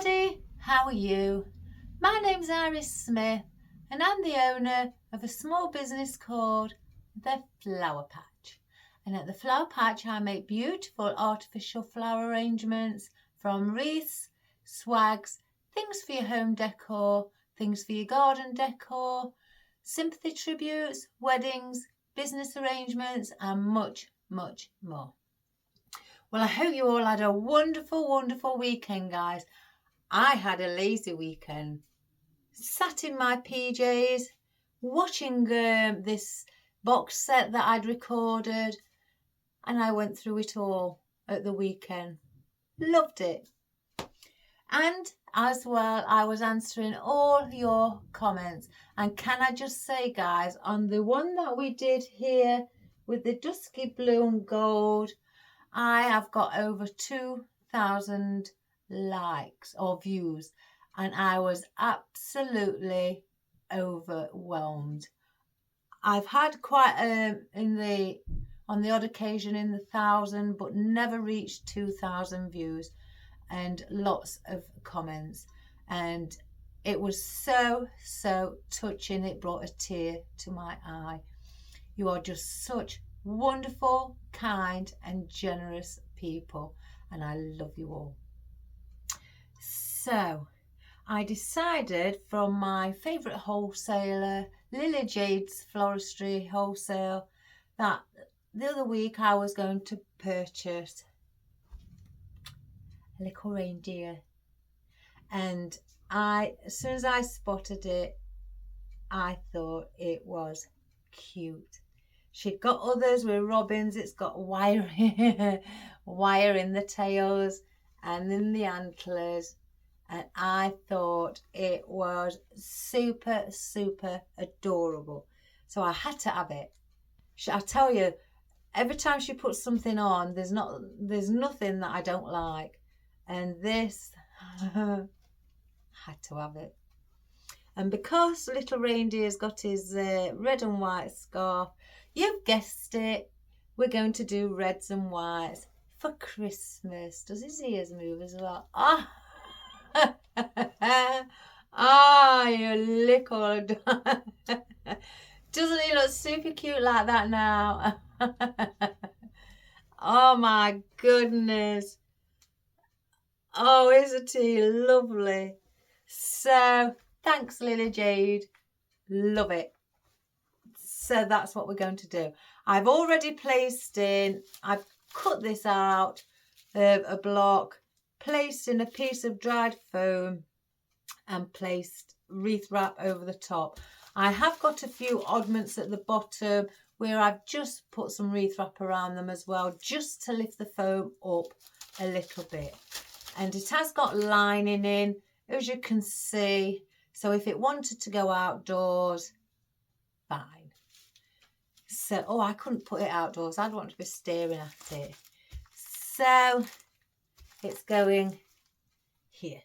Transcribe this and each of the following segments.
everybody, how are you? My name's Iris Smith and I'm the owner of a small business called The Flower Patch. And at The Flower Patch I make beautiful artificial flower arrangements from wreaths, swags, things for your home decor, things for your garden decor, sympathy tributes, weddings, business arrangements and much, much more. Well, I hope you all had a wonderful, wonderful weekend, guys. I had a lazy weekend. Sat in my PJs, watching this box set that I'd recorded, and I went through it all at the weekend. Loved it. And as well, I was answering all your comments. And can I just say, guys, on the one that we did here with the dusky blue and gold, I have got over 2,000 likes or views, and I was absolutely overwhelmed. I've had quite on the odd occasion in the 1,000, but never reached 2,000 views and lots of comments, and it was so touching. It brought a tear to my eye. You are just such wonderful, kind and generous people, and I love you all. So I decided from my favourite wholesaler, Lily Jade's Floristry Wholesale, that the other week I was going to purchase a little reindeer, and as soon as I spotted it, I thought it was cute. She'd got others with robins. It's got wire in the tails and in the antlers. And I thought it was super adorable. So I had to have it. I tell you, every time she puts something on, there's nothing that I don't like. And this, I had to have it. And because little reindeer's got his red and white scarf, you've guessed it, we're going to do reds and whites for Christmas. Does his ears move as well? Ah, you little... Doesn't he look super cute like that now? Oh my goodness. Oh, isn't he lovely? So, thanks Lily Jade. Love it. So that's what we're going to do. I've already I've cut this out of a block, placed in a piece of dried foam and placed wreath wrap over the top. I have got a few oddments at the bottom where I've just put some wreath wrap around them as well, just to lift the foam up a little bit. And it has got lining in, as you can see. So if it wanted to go outdoors, fine. So, I couldn't put it outdoors. I'd want to be staring at it. So, it's going here.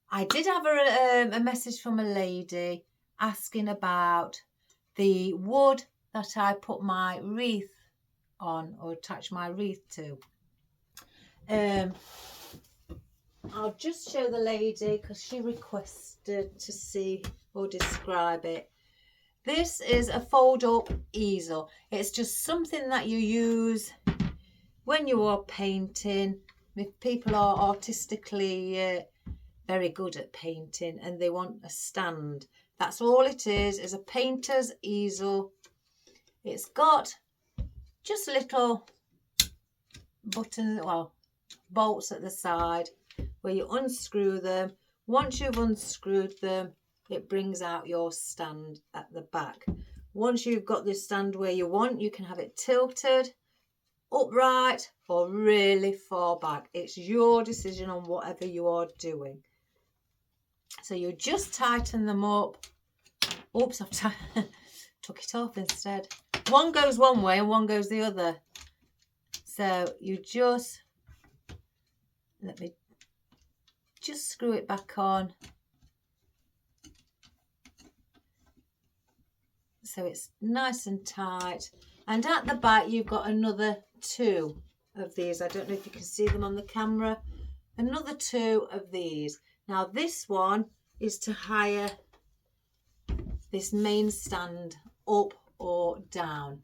I did have a message from a lady asking about the wood that I put my wreath on or attach my wreath to. I'll just show the lady because she requested to see or describe it. This is a fold-up easel. It's just something that you use when you are painting. If people are artistically very good at painting and they want a stand, that's all it is a painter's easel. It's got just little buttons, well, bolts at the side where you unscrew them. Once you've unscrewed them, it brings out your stand at the back. Once you've got this stand where you want, you can have it tilted, upright, or really far back. It's your decision on whatever you are doing. So you just tighten them up. Oops, I've took it off instead. One goes one way and one goes the other. So you just, let me just screw it back on. So it's nice and tight. And at the back, you've got another two of these. I don't know if you can see them on the camera. another 2 of these. Now this one is to higher this main stand up or down,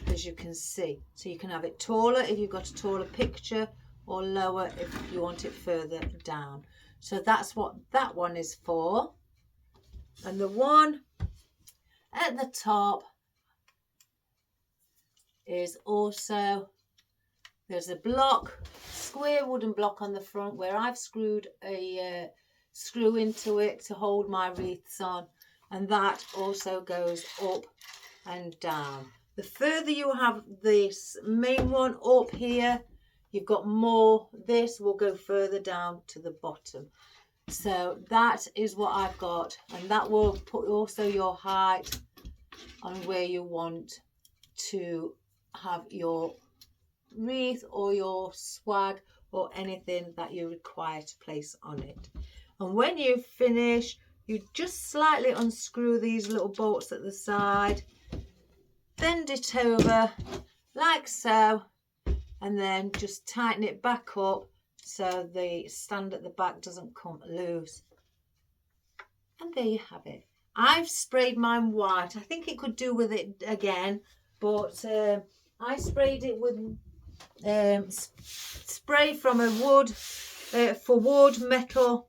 as you can see. So you can have it taller if you've got a taller picture, or lower if you want it further down. So that's what that one is for. And the one at the top is also, there's a block, square wooden block on the front where I've screwed a screw into it to hold my wreaths on, and that also goes up and down. The further you have this main one up here, you've got more. This will go further down to the bottom. So that is what I've got, and that will put also your height on where you want to have your wreath or your swag or anything that you require to place on it. And when you finish, you just slightly unscrew these little bolts at the side, bend it over like so, and then just tighten it back up so the stand at the back doesn't come loose. And there you have it. I've sprayed mine white. I think it could do with it again, but I sprayed it with spray from a wood, for wood, metal,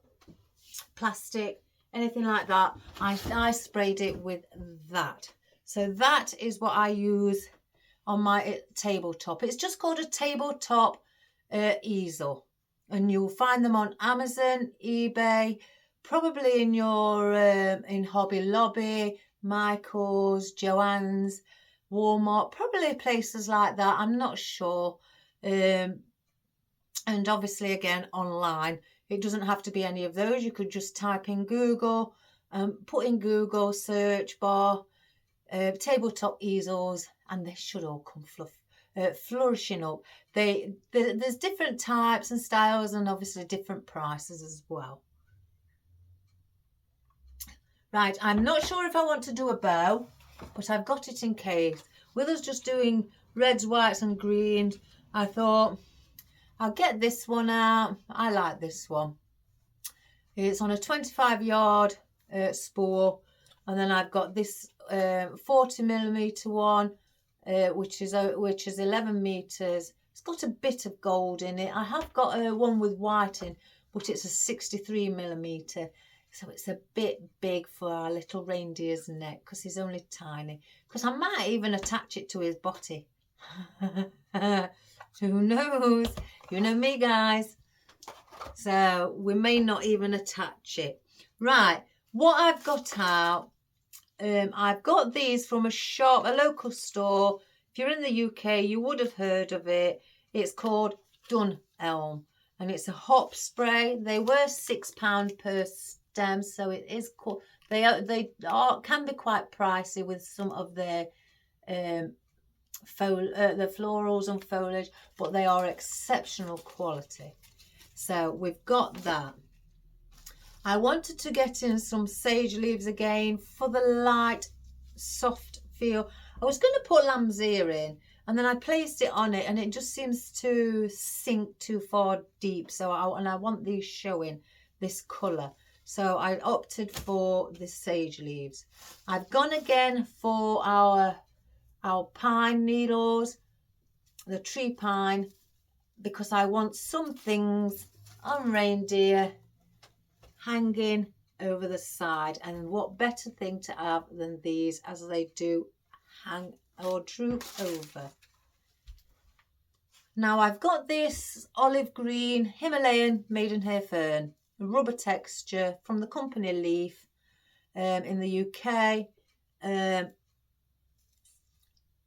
plastic, anything like that. I sprayed it with that. So that is what I use on my tabletop. It's just called a tabletop easel, and you'll find them on Amazon, eBay, probably in your in Hobby Lobby, Michael's, Joann's, Walmart, probably places like that. I'm not sure. And obviously again online. It doesn't have to be any of those. You could just type in Google, put in Google search bar tabletop easels, and they should all come flourishing up. There's different types and styles, and obviously different prices as well. Right, I'm not sure if I want to do a bow, but I've got it in case. With us just doing reds, whites and greens, I thought I'll get this one out. I like this one. It's on a 25-yard spool, and then I've got this 40mm one, which is 11 meters. It's got a bit of gold in it. I have got one with white in, but it's a 63mm. So it's a bit big for our little reindeer's neck because he's only tiny. Because I might even attach it to his body. Who knows? You know me, guys. So we may not even attach it. Right, what I've got out, I've got these from a shop, a local store. If you're in the UK, you would have heard of it. It's called Dunelm, and it's a hop spray. They were £6 per stem, so it is cool. They can be quite pricey with some of their the florals and foliage, but they are exceptional quality. So we've got that. I wanted to get in some sage leaves again for the light, soft feel. I was going to put lamb's ear in, and then I placed it on it, and it just seems to sink too far deep. So I want these showing this colour. So I opted for the sage leaves. I've gone again for our pine needles, the tree pine, because I want some things on reindeer hanging over the side, and what better thing to have than these, as they do hang or droop over. Now I've got this olive green Himalayan maidenhair fern, a rubber texture from the company Leaf in the UK.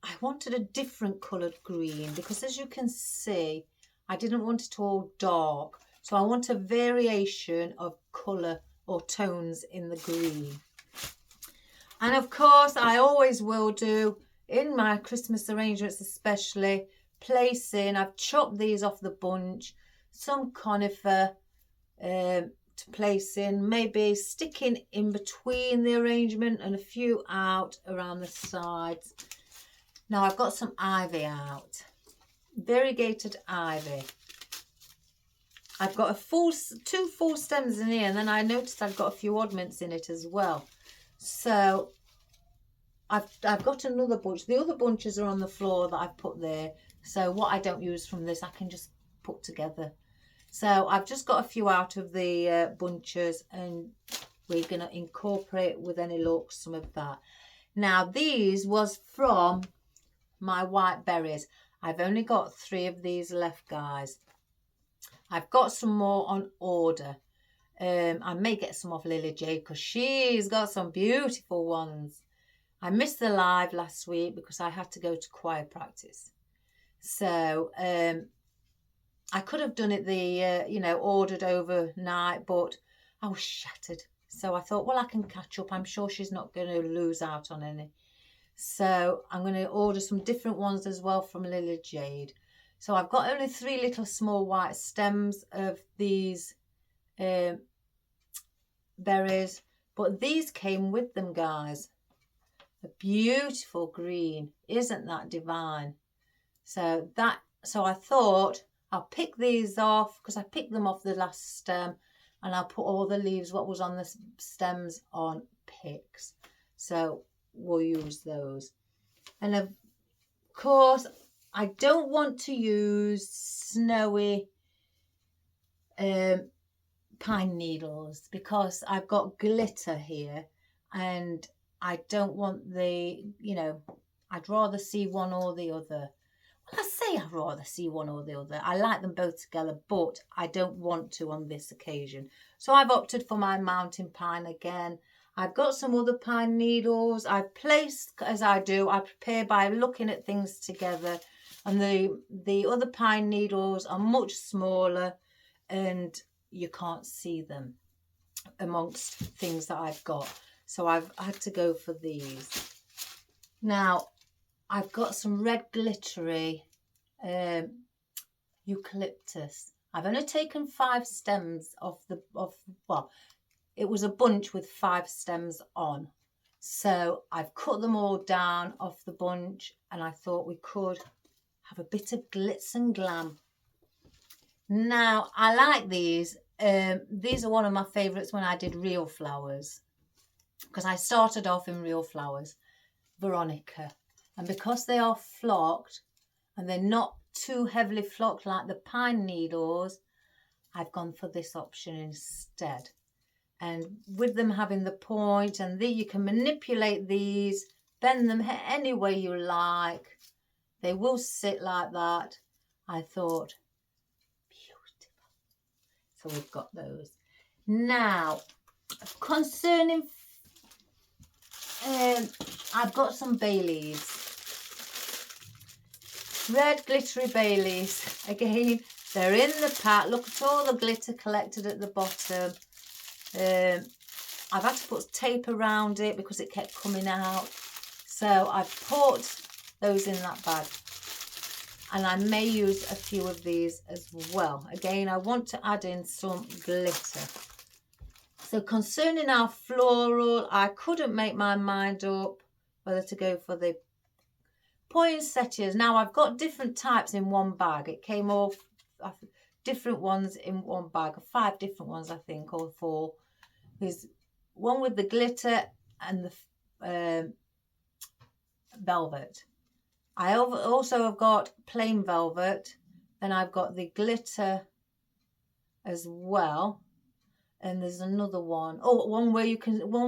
I wanted a different coloured green because, as you can see, I didn't want it all dark. So I want a variation of colour or tones in the green. And of course, I always will do, in my Christmas arrangements especially, place in, I've chopped these off the bunch, some conifer to place in, maybe sticking in between the arrangement and a few out around the sides. Now I've got some ivy out, variegated ivy. I've got two full stems in here, and then I noticed I've got a few oddments in it as well. So I've got another bunch. The other bunches are on the floor that I've put there. So what I don't use from this, I can just put together. So I've just got a few out of the bunches, and we're going to incorporate with any luck some of that. Now these was from my white berries. I've only got 3 of these left, guys. I've got some more on order. I may get some off Lily J because she's got some beautiful ones. I missed the live last week because I had to go to choir practice. So I could have done it ordered overnight, but I was shattered. So I thought, well, I can catch up. I'm sure she's not going to lose out on any. So I'm going to order some different ones as well from Lily Jade. So I've got only 3 little small white stems of these berries, but these came with them, guys. A beautiful green. Isn't that divine? So I thought I'll pick these off because I picked them off the last stem, and I'll put all the leaves, what was on the stems, on picks. So we'll use those. And of course, I don't want to use snowy pine needles because I've got glitter here, and I don't want I'd rather see one or the other. Well, I say I'd rather see one or the other. I like them both together, but I don't want to on this occasion. So I've opted for my mountain pine again. I've got some other pine needles. I've placed, as I do, I prepare by looking at things together. And the other pine needles are much smaller, and you can't see them amongst things that I've got. So I've had to go for these. Now, I've got some red glittery eucalyptus. I've only taken 5 stems it was a bunch with 5 stems on. So I've cut them all down off the bunch, and I thought we could have a bit of glitz and glam. Now, I like these. These are one of my favourites when I did real flowers, because I started off in real flowers, veronica. And because they are flocked and they're not too heavily flocked like the pine needles, I've gone for this option instead. And with them having the point, and you can manipulate these, bend them any way you like. They will sit like that. I thought, beautiful. So we've got those. Now, concerning, I've got some bay leaves. Red glittery bay leaves. Again, they're in the pack. Look at all the glitter collected at the bottom. I've had to put tape around it because it kept coming out. So I've put those in that bag. And I may use a few of these as well. Again, I want to add in some glitter. So concerning our floral, I couldn't make my mind up whether to go for the poinsettias. Now I've got different types in one bag. It came off different ones in one bag, 5 different ones I think, or 4. There's one with the glitter and the velvet. I also have got plain velvet, then I've got the glitter as well, and there's another one. Oh, one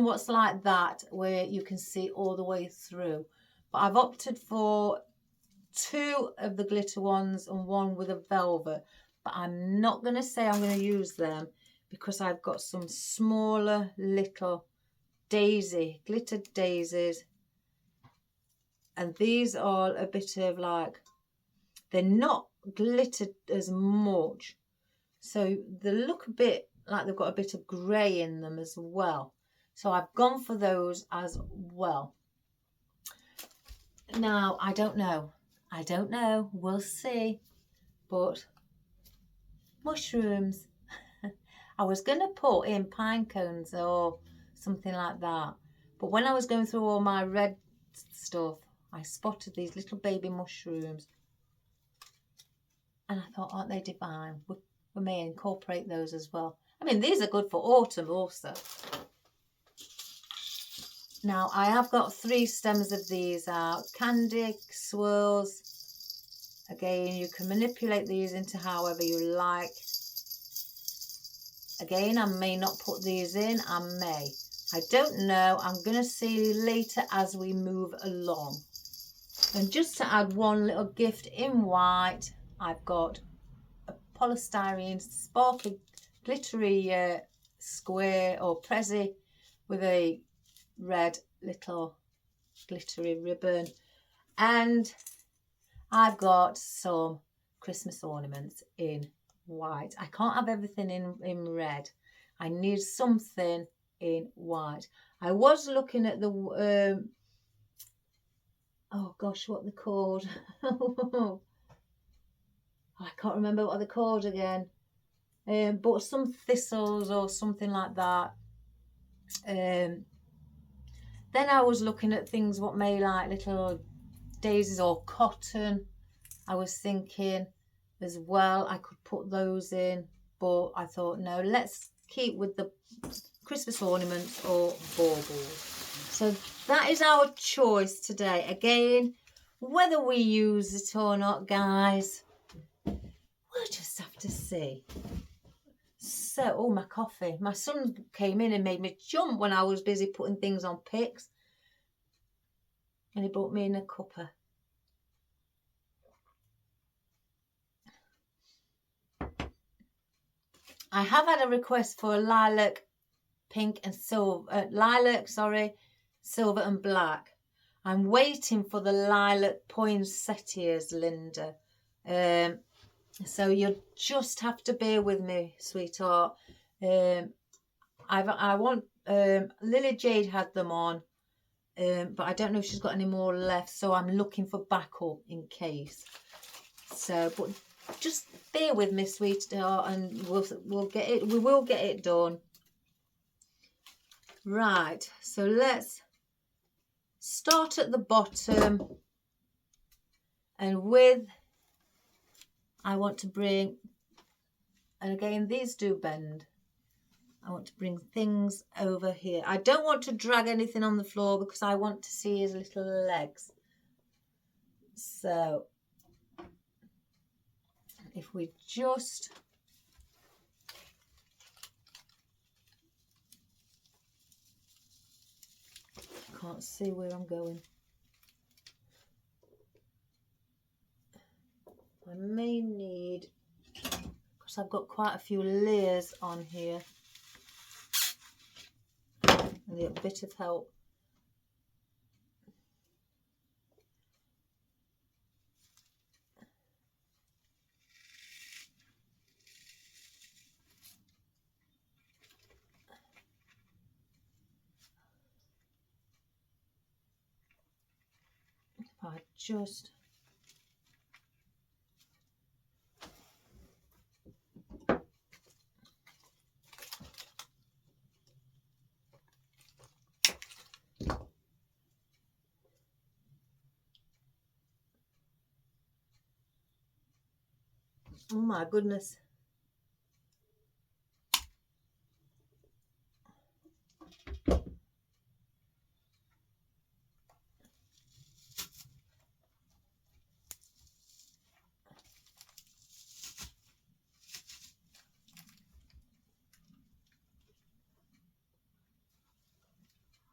what's like that, where you can see all the way through. But I've opted for 2 of the glitter ones and 1 with a velvet. But I'm not going to say I'm going to use them because I've got some smaller little glittered daisies. And these are a bit of they're not glittered as much. So they look a bit like they've got a bit of grey in them as well. So I've gone for those as well. Now, I don't know. We'll see. But mushrooms. I was going to put in pine cones or something like that. But when I was going through all my red stuff, I spotted these little baby mushrooms. And I thought, aren't they divine? we may incorporate those as well. I mean, these are good for autumn also. Now, I have got 3 stems of these out. Candy, swirls. Again, you can manipulate these into however you like. Again, I may not put these in. I may. I don't know. I'm going to see later as we move along. And just to add one little gift in white, I've got a polystyrene sparkly glittery square or prezi with a red little glittery ribbon, and I've got some Christmas ornaments in white. I can't have everything in red. I need something in white. I was looking at the oh gosh, what they're called. I can't remember what they're called again. But some thistles or something like that. Then I was looking at things what may like little daisies or cotton. I was thinking as well I could put those in, but I thought no, let's keep with the Christmas ornaments or baubles. So that is our choice today. Again, whether we use it or not, guys, we'll just have to see. So, oh, my coffee. My son came in and made me jump when I was busy putting things on picks. And he brought me in a cuppa. I have had a request for a lilac, pink and silver. Silver and black. I'm waiting for the lilac poinsettias, Linda. So you'll just have to bear with me, sweetheart. I want Lily Jade had them on, but I don't know if she's got any more left. So I'm looking for backup in case. So, but just bear with me, sweetheart, and we'll get it. We will get it done. Right. So let's start at the bottom, and with. I want to bring, and again, these do bend. I want to bring things over here. I don't want to drag anything on the floor because I want to see his little legs. So, if we just, can't see where I'm going. I may need, because I've got quite a few layers on here, I need a bit of help. If I just, oh my goodness.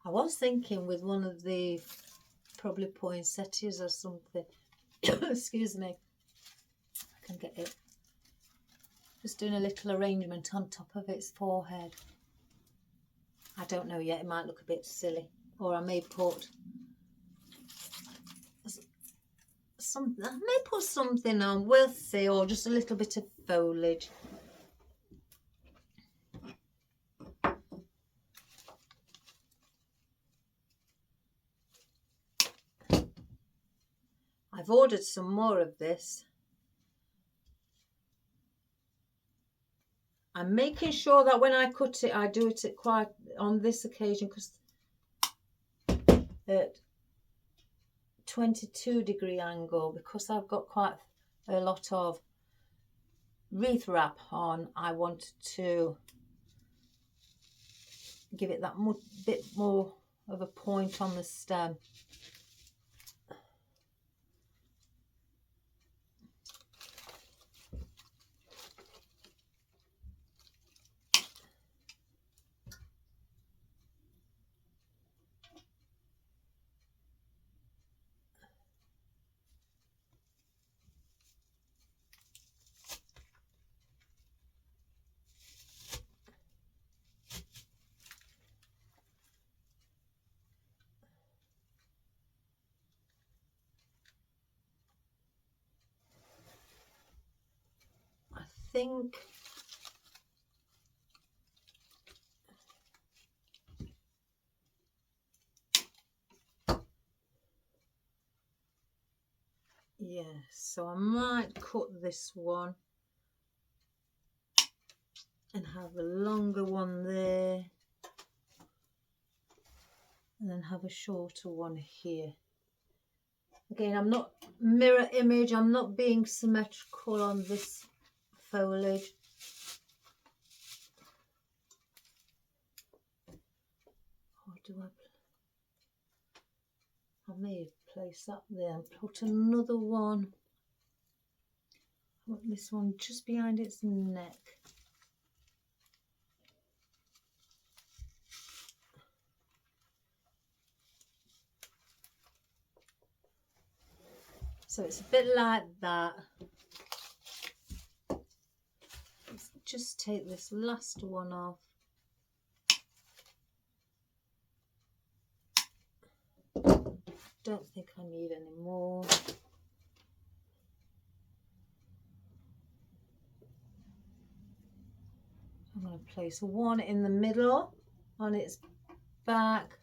I was thinking with one of the probably poinsettias or something. Excuse me. I can get it. Just doing a little arrangement on top of its forehead. I don't know yet. It might look a bit silly. Or I may put something on. We'll see. Or just a little bit of foliage. I've ordered some more of this. I'm making sure that when I cut it, I do it at quite on this occasion because at 22-degree angle, because I've got quite a lot of wreath wrap on, I wanted to give it that bit more of a point on the stem. I think yes, so I might cut this one and have a longer one there, and then have a shorter one here. Again, I'm not mirror image, I'm not being symmetrical on this foliage. Or do I may place that there and put another one. I want this one just behind its neck. So it's a bit like that. Let's just take this last one off. Don't think I need any more. I'm going to place one in the middle on its back.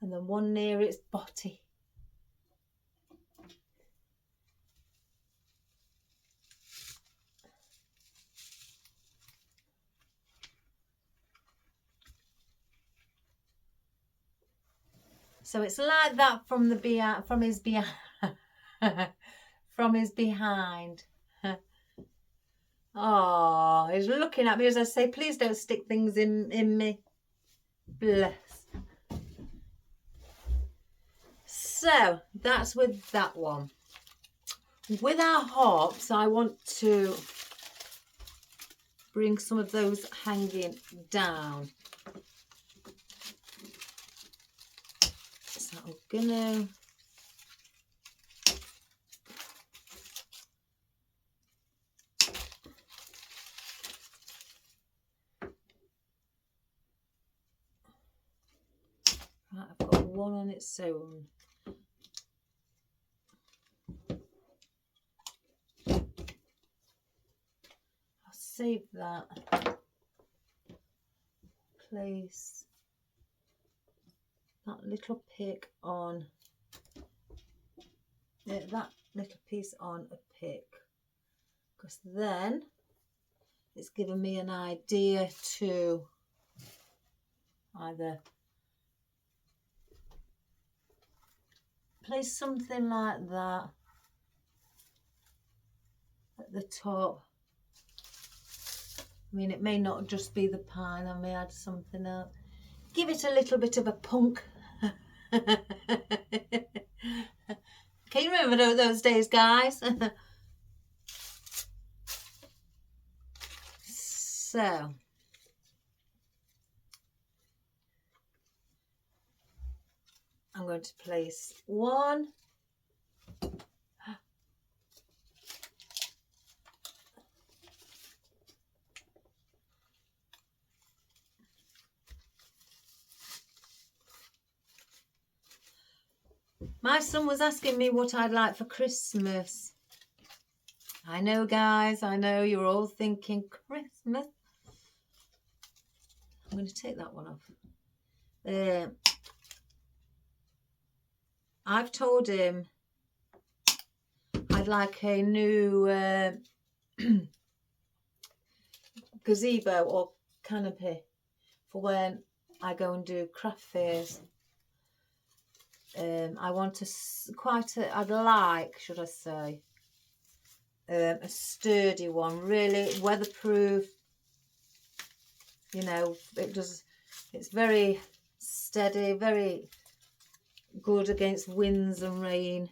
And then one near its body. So it's like that from his from his behind. Oh, he's looking at me as I say, please don't stick things in me. Bless. So that's with that one. With our hops, I want to bring some of those hanging down. So I'm gonna right, I've got one on its own. I'll save that. Place that little pick on that little piece on a pick, because then it's given me an idea to either place something like that at the top. I mean, it may not just be the pine, I may add something else. Give it a little bit of a punk. Can you remember those days, guys? So I'm going to place one. My son was asking me what I'd like for Christmas. I know, guys, I know you're all thinking Christmas. I'm going to take that one off. I've told him I'd like a new gazebo or canopy for when I go and do craft fairs. I want I'd like, should I say, a sturdy one, really weatherproof. You know, it's very steady, very good against winds and rain.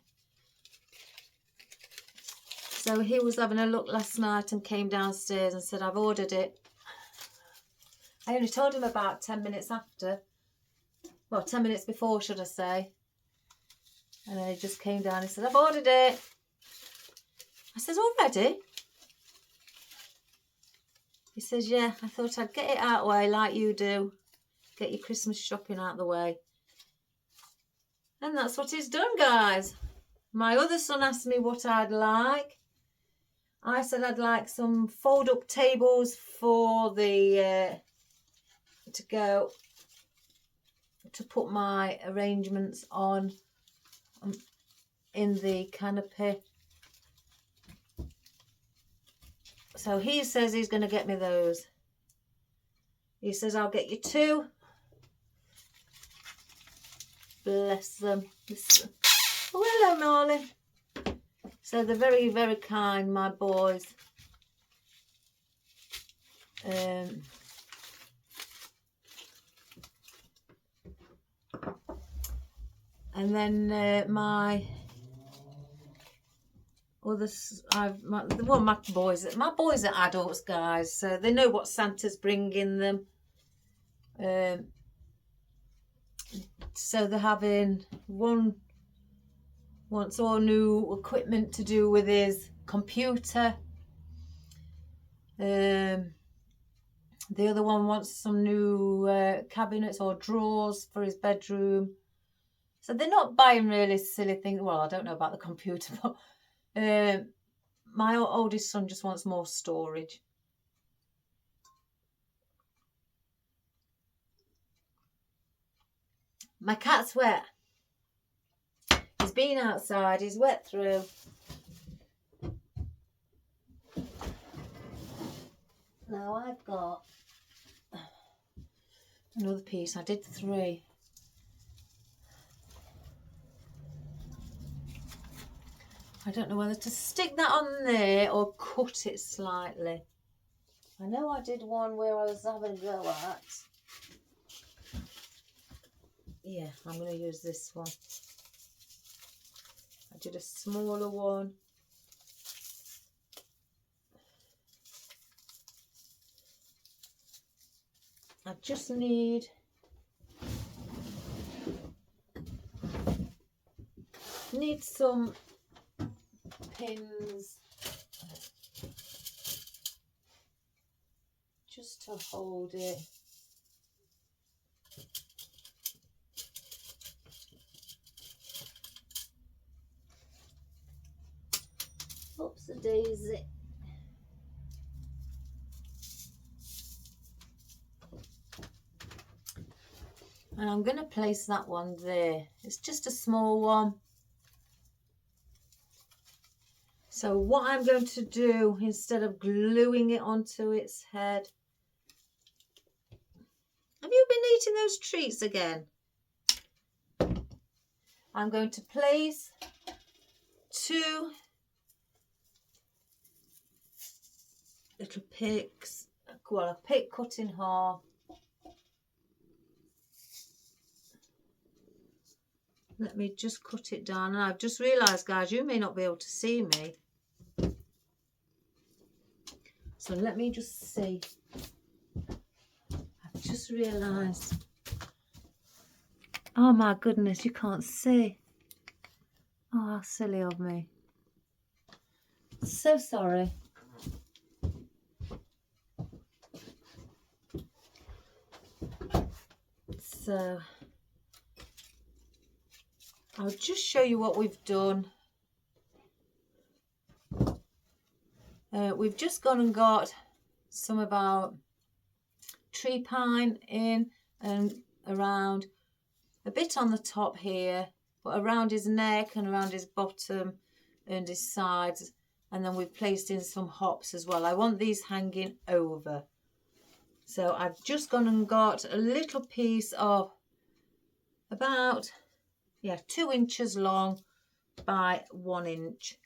So he was having a look last night and came downstairs and said, I've ordered it. I only told him about 10 minutes after. Well, 10 minutes before, should I say. And then he just came down and said, I've ordered it. I says, already? He says, yeah, I thought I'd get it out of the way like you do. Get your Christmas shopping out of the way. And that's what he's done, guys. My other son asked me what I'd like. I said I'd like some fold-up tables for the to put my arrangements on in the canopy. So he says he's going to get me those. He says, I'll get you 2. Bless them. Oh, hello, Marley. So they're very, very kind, my boys. And then my boys are adults, guys, so they know what Santa's bringing them. So they're having wants all new equipment to do with his computer. The other one wants some new cabinets or drawers for his bedroom. So they're not buying really silly things. Well, I don't know about the computer, but my oldest son just wants more storage. My cat's wet. He's been outside. He's wet through. Now I've got another piece. I did 3. I don't know whether to stick that on there or cut it slightly. I know I did one where I was having a go at. Yeah, I'm going to use this one. I did a smaller one. I just need some pins just to hold it. Oops, a daisy. And I'm going to place that one there. It's just a small one. So what I'm going to do, instead of gluing it onto its head... Have you been eating those treats again? I'm going to place 2 little picks. Well, a pick cut in half. Let me just cut it down. And I've just realised, guys, you may not be able to see me. So let me just see. I've just realised. Oh my goodness, you can't see. Oh, how silly of me. So sorry. So I'll just show you what we've done. We've just gone and got some of our tree pine in and around, a bit on the top here, but around his neck and around his bottom and his sides. And then we've placed in some hops as well. I want these hanging over. So I've just gone and got a little piece of about, yeah, 2 inches long by 1 inch.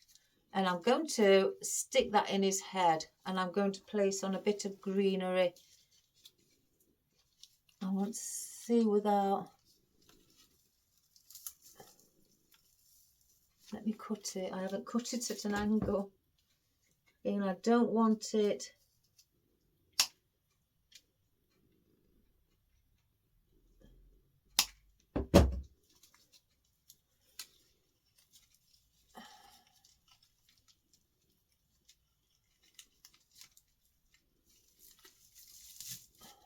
And I'm going to stick that in his head, and I'm going to place on a bit of greenery. I want to see without, let me cut it. I haven't cut it at an angle, and I don't want it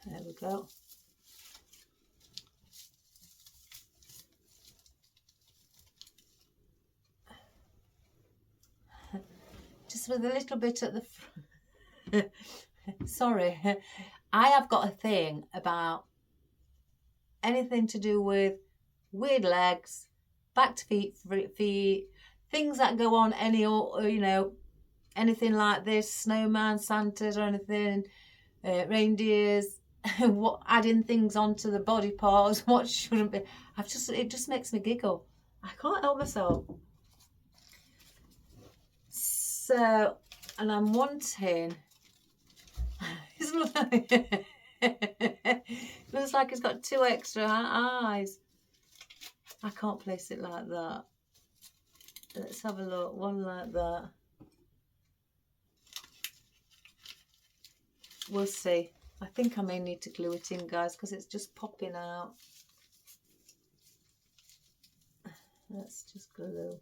there we go. Just with a little bit at the front. Sorry, I have got a thing about anything to do with weird legs, back to feet, things that go on any, you know, anything like this, snowman, Santas or anything, reindeers, what adding things onto the body parts, what shouldn't be. It just makes me giggle. I can't help myself. So, and I'm wanting, looks like it's got 2 extra eyes. I can't place it like that. Let's have a look. One like that. We'll see. I think I may need to glue it in, guys, because it's just popping out. Let's just glue.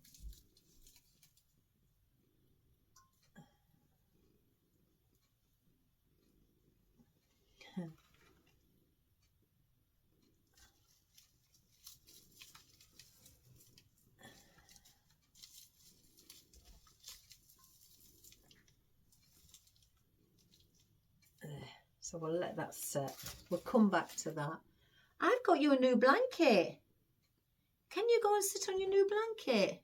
So we'll let that set. We'll come back to that. I've got you a new blanket. Can you go and sit on your new blanket?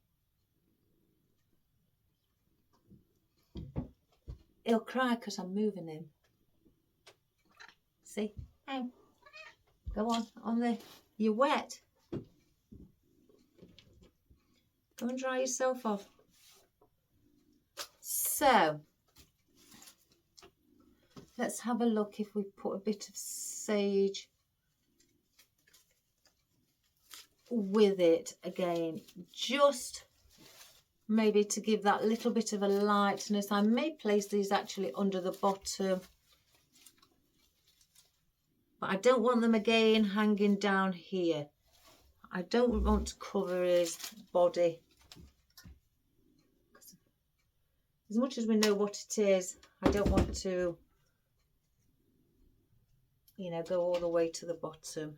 He'll cry because I'm moving him. See? Hang. Go on the... You're wet. Go and dry yourself off. So, let's have a look if we put a bit of sage with it again, just maybe to give that little bit of a lightness. I may place these actually under the bottom, but I don't want them again hanging down here. I don't want to cover his body. As much as we know what it is, I don't want to, you know, go all the way to the bottom.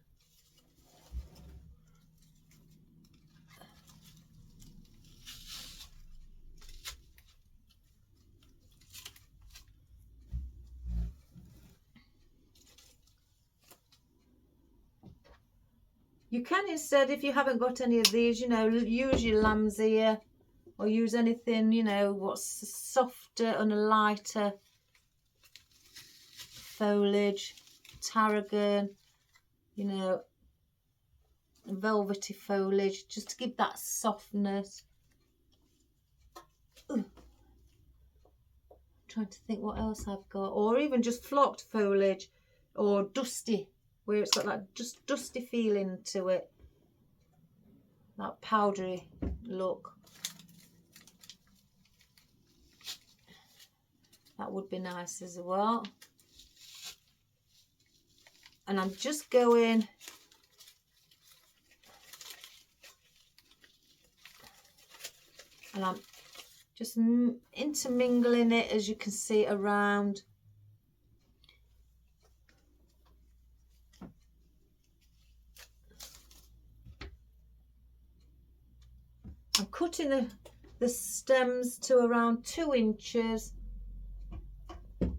You can instead, if you haven't got any of these, you know, use your lamb's ear or use anything, you know, what's softer and a lighter foliage, tarragon, you know, velvety foliage, just to give that softness. Ooh. Trying to think what else I've got, or even just flocked foliage or dusty, where it's got that just dusty feeling to it, that powdery look. That would be nice as well. And I'm just going and I'm just intermingling it, as you can see, around. I'm cutting the stems to around 2 inches. And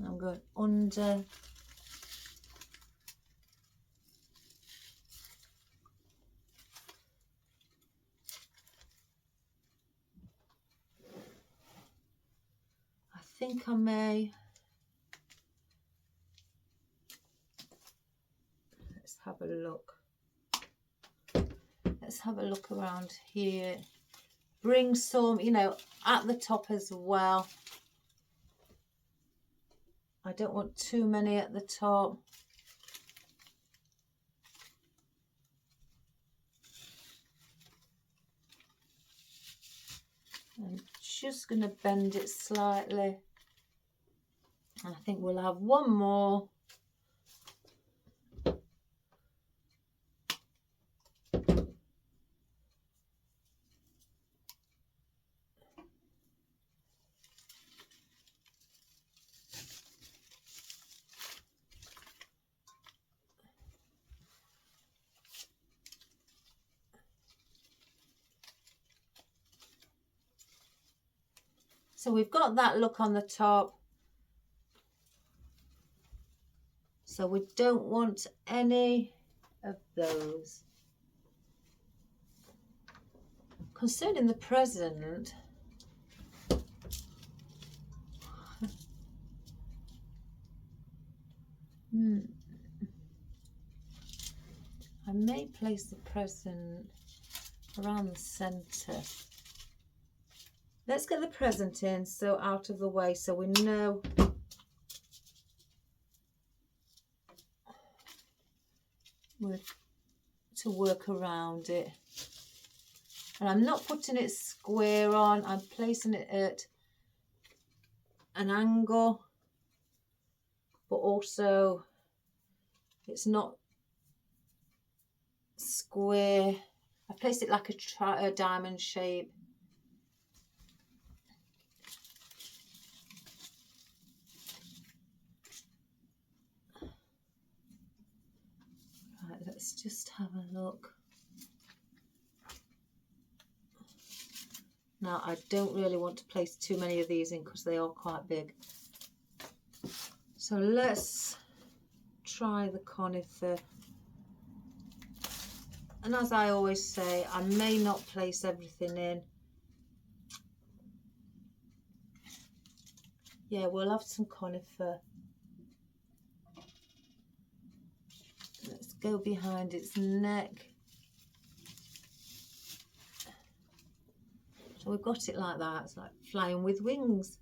I'm going under. I think I may. Let's have a look. Let's have a look around here. Bring some, you know, at the top as well. I don't want too many at the top. I'm just going to bend it slightly. And I think we'll have one more. So we've got that look on the top. So we don't want any of those. Concerning the present, I may place the present around the centre. Let's get the present in, so out of the way, so we know to work around it. And I'm not putting it square on, I'm placing it at an angle, but also it's not square. I placed it like a diamond shape. Right, let's just have a look. Now, I don't really want to place too many of these in because they are quite big. So let's try the conifer. And as I always say, I may not place everything in. Yeah, we'll have some conifer. Let's go behind its neck. So we've got it like that. It's like flying with wings.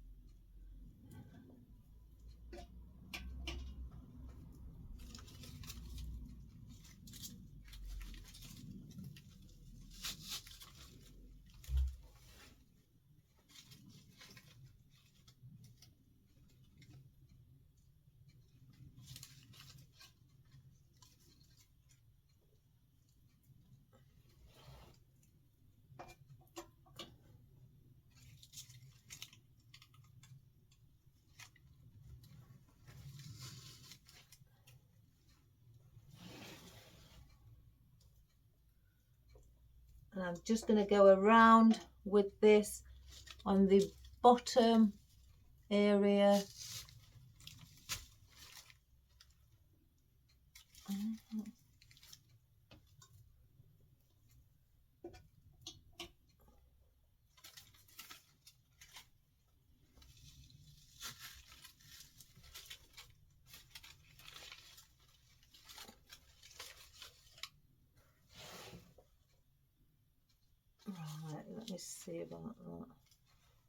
And I'm just going to go around with this on the bottom area. Right, let me see about that.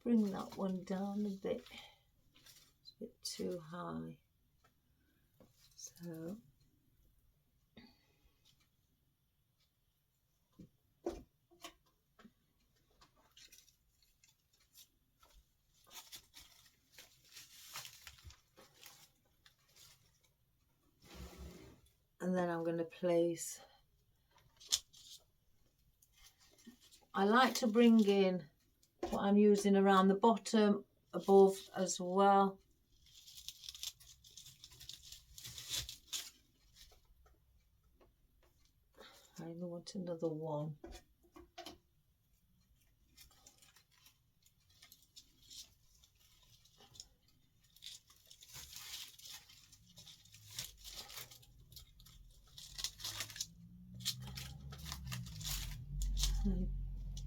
Bring that one down a bit. It's a bit too high. So and then I'm going to place, I like to bring in what I'm using around the bottom, above as well. I want another one.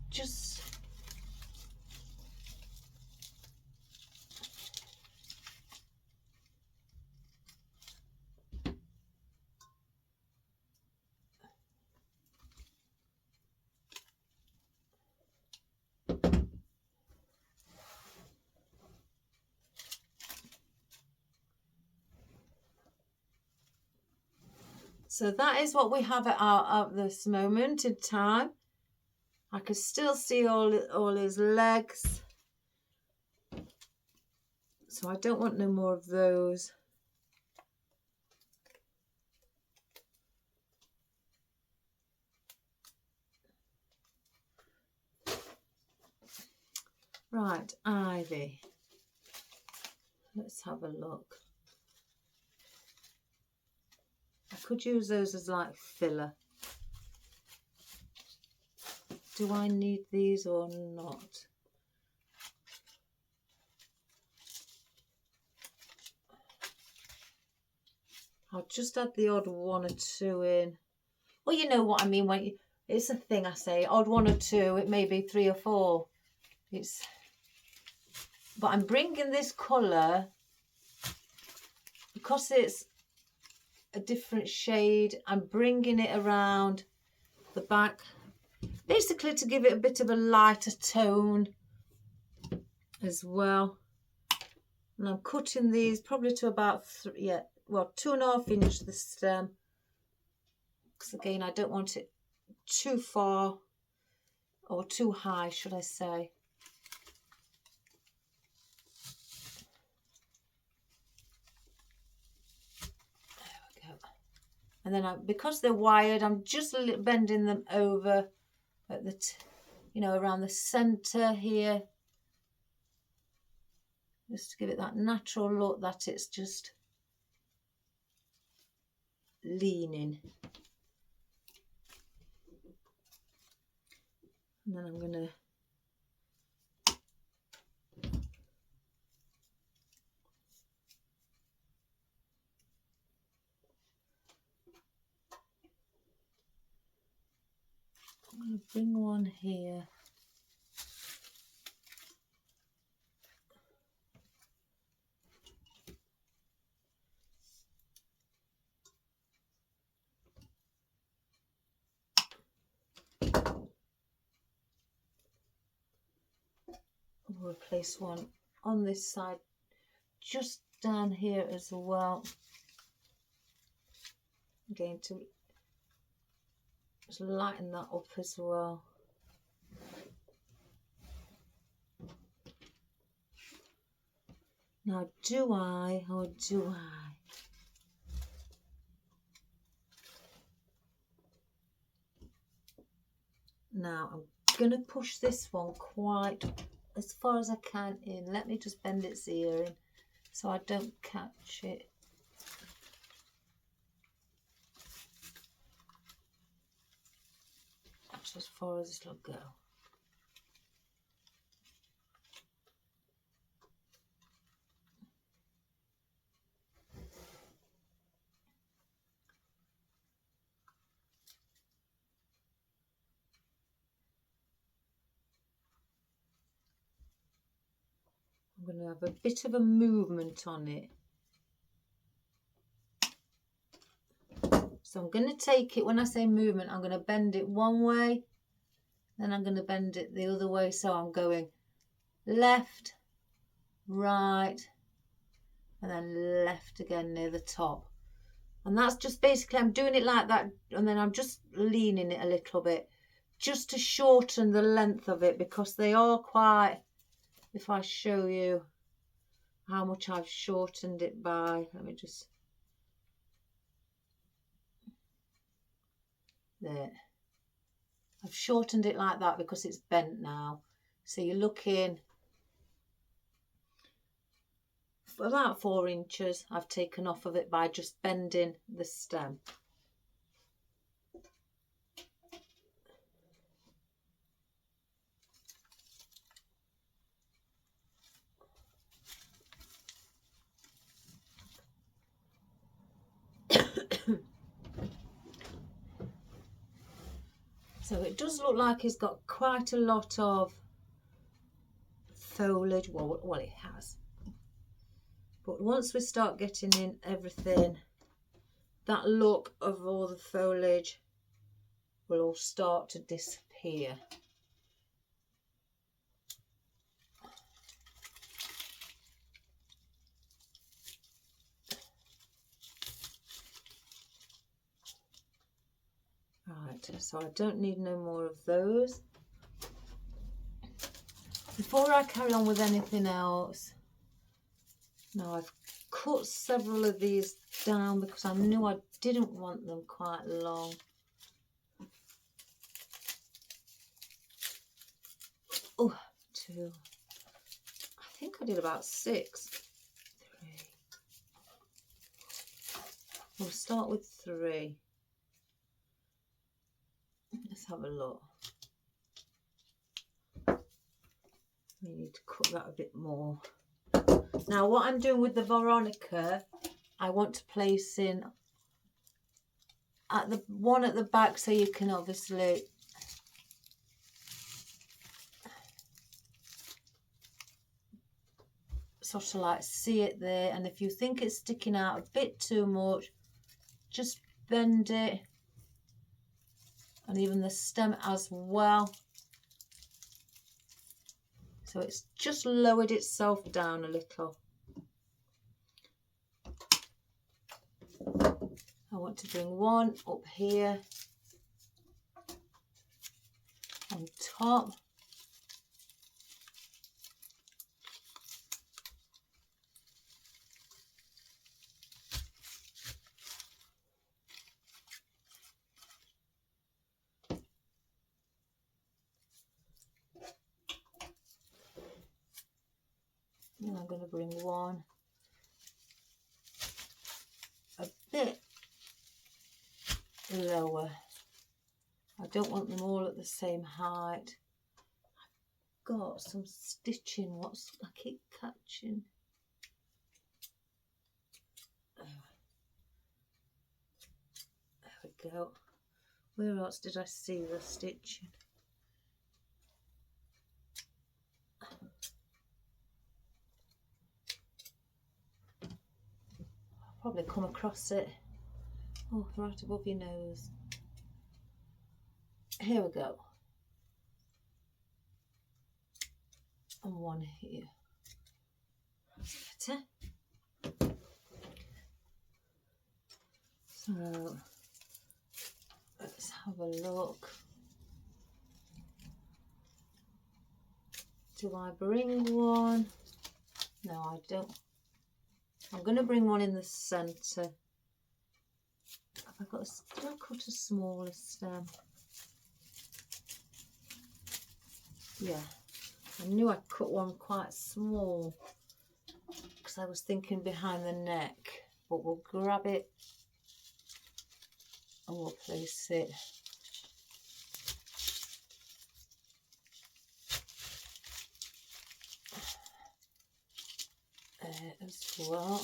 Just So that is what we have at this moment in time. I can still see all his legs. So I don't want no more of those. Right, ivy. Let's have a look. I could use those as like filler. Do I need these or not? I'll just add the odd one or two in. Well, you know what I mean. When it's a thing I say, odd one or two. It may be 3 or 4. But I'm bringing this colour because it's a different shade. I'm bringing it around the back, basically to give it a bit of a lighter tone as well. And I'm cutting these probably to about 2.5 inches the stem, because again I don't want it too far or too high, should I say. There we go. And then because they're wired, I'm just bending them over at the around the center here, just to give it that natural look that it's just leaning. And then I'm going to bring one here. We'll place one on this side, just down here as well. I'm going to just lighten that up as well. Now, do I or do I? Now, I'm going to push this one quite as far as I can in. Let me just bend its ear in so I don't catch it. That's as far as it'll go. I'm going to have a bit of a movement on it. So I'm going to take it, when I say movement, I'm going to bend it one way, then I'm going to bend it the other way. So I'm going left, right, and then left again near the top. And that's just basically, I'm doing it like that, and then I'm just leaning it a little bit, just to shorten the length of it, because they are quite, if I show you how much I've shortened it by, let me just, there. I've shortened it like that because it's bent now. So you're looking for about 4 inches I've taken off of it by just bending the stem. So it does look like it's got quite a lot of foliage. Well, it has. But once we start getting in everything, that look of all the foliage will all start to disappear. Right, so I don't need no more of those. Before I carry on with anything else, now I've cut several of these down because I knew I didn't want them quite long. Oh, 2. I think I did about 6. 3. We'll start with 3. Let's have a look. We need to cut that a bit more. Now what I'm doing with the veronica, I want to place in at the one at the back so you can obviously sort of like see it there, and if you think it's sticking out a bit too much, just bend it, and even the stem as well. So it's just lowered itself down a little. I want to bring one up here on top. And I'm going to bring one a bit lower. I don't want them all at the same height. I've got some stitching. I keep catching. There we go. Where else did I see the stitching? Probably come across it. Oh, right above your nose. Here we go. And one here. That's better. So let's have a look. Do I bring one? No, I don't. I'm going to bring one in the centre. Have I got did I cut a smaller stem? Yeah, I knew I cut one quite small because I was thinking behind the neck, but we'll grab it and we'll place it. As well.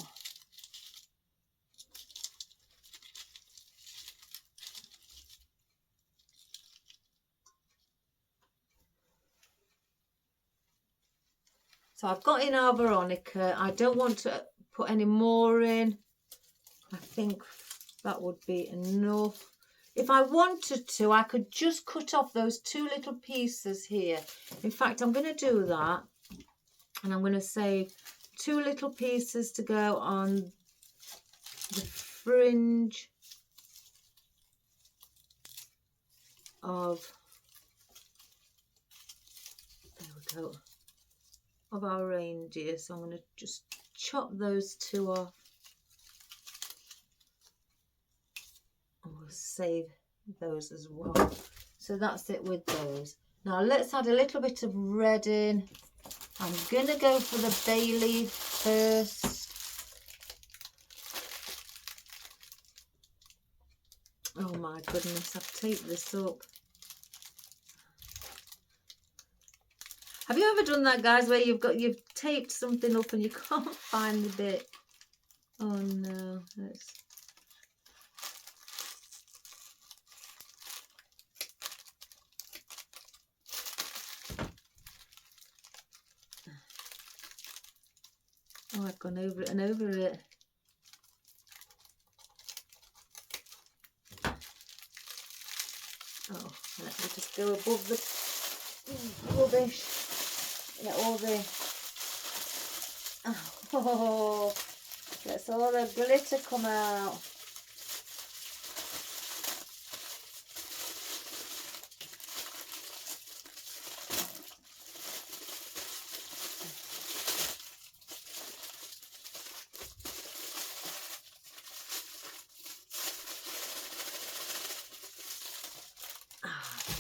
So I've got in our veronica. I don't want to put any more in. I think that would be enough. If I wanted to, I could just cut off those 2 little pieces here. In fact, I'm going to do that, and I'm going to save 2 little pieces to go on the fringe of, there we go, of our reindeer. So I'm going to just chop those 2 off, and we'll save those as well. So that's it with those. Now let's add a little bit of red in. I'm going to go for the bay leaf first. Oh my goodness, I've taped this up. Have you ever done that, guys, where you've taped something up and you can't find the bit? Oh no, let's... Oh, I've gone over it and over it. Oh, let me just go above the rubbish. Get all the... Oh, let's all the glitter come out.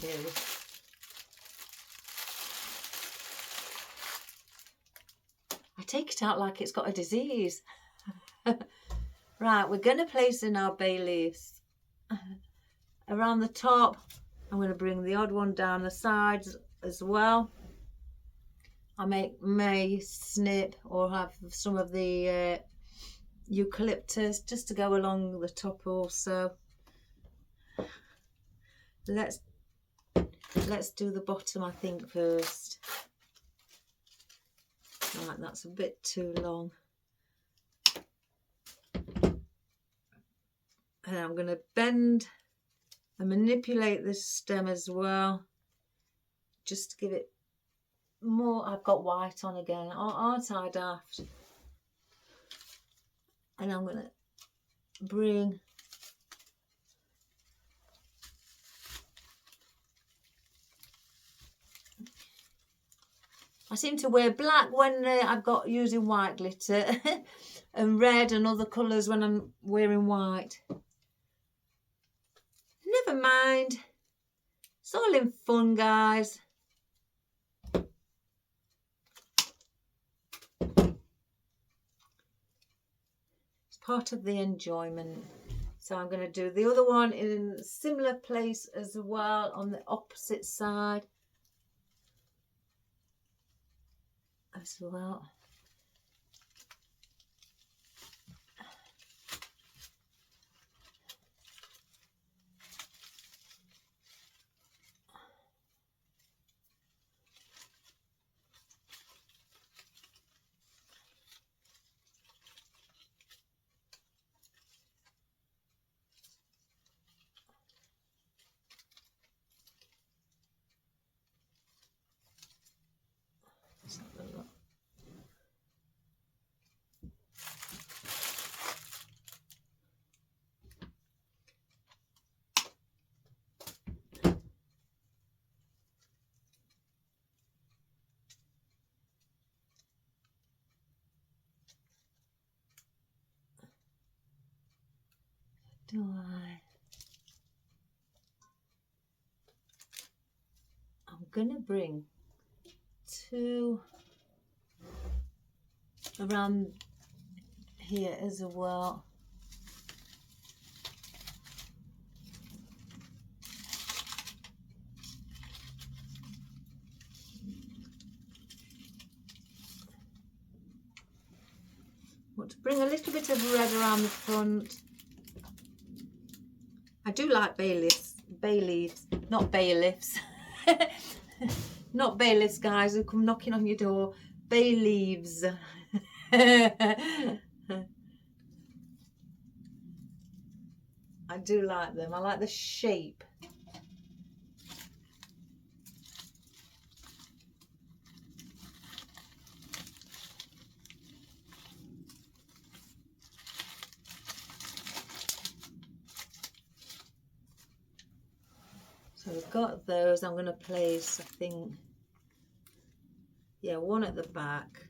do. I take it out like it's got a disease. Right, we're going to place in our bay leaves. Around the top, I'm going to bring the odd one down the sides as well. I may snip or have some of the eucalyptus just to go along the top also. Let's do the bottom, I think, first. Right, that's a bit too long. And I'm going to bend and manipulate this stem as well, just to give it more. I've got white on again, aren't I daft? And I'm going to bring I seem to wear black when I've got using white glitter and red and other colours when I'm wearing white. Never mind. It's all in fun, guys. It's part of the enjoyment. So I'm going to do the other one in a similar place as well on the opposite side as well. Do I? I'm going to bring two around here as well. Want to bring a little bit of red around the front. I do like bay leaves, not bailiffs. Not bailiffs, guys, who come knocking on your door. Bay leaves. I do like them. I like the shape. So we've got those. I'm going to place, I think, yeah, one at the back.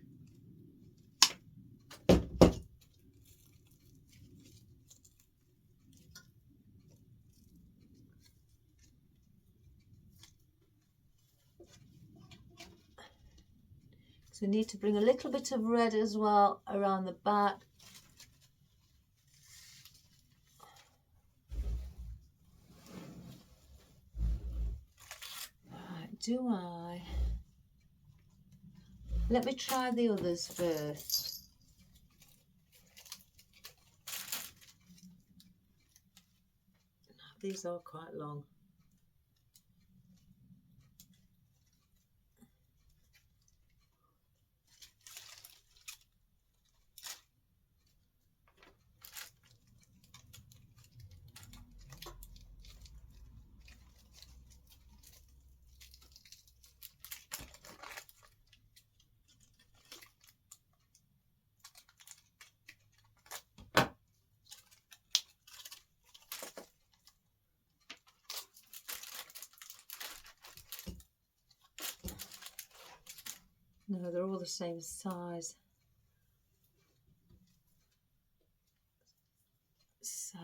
So we need to bring a little bit of red as well around the back. Right, do I? Let me try the others first. These are quite long. No, they're all the same size. So,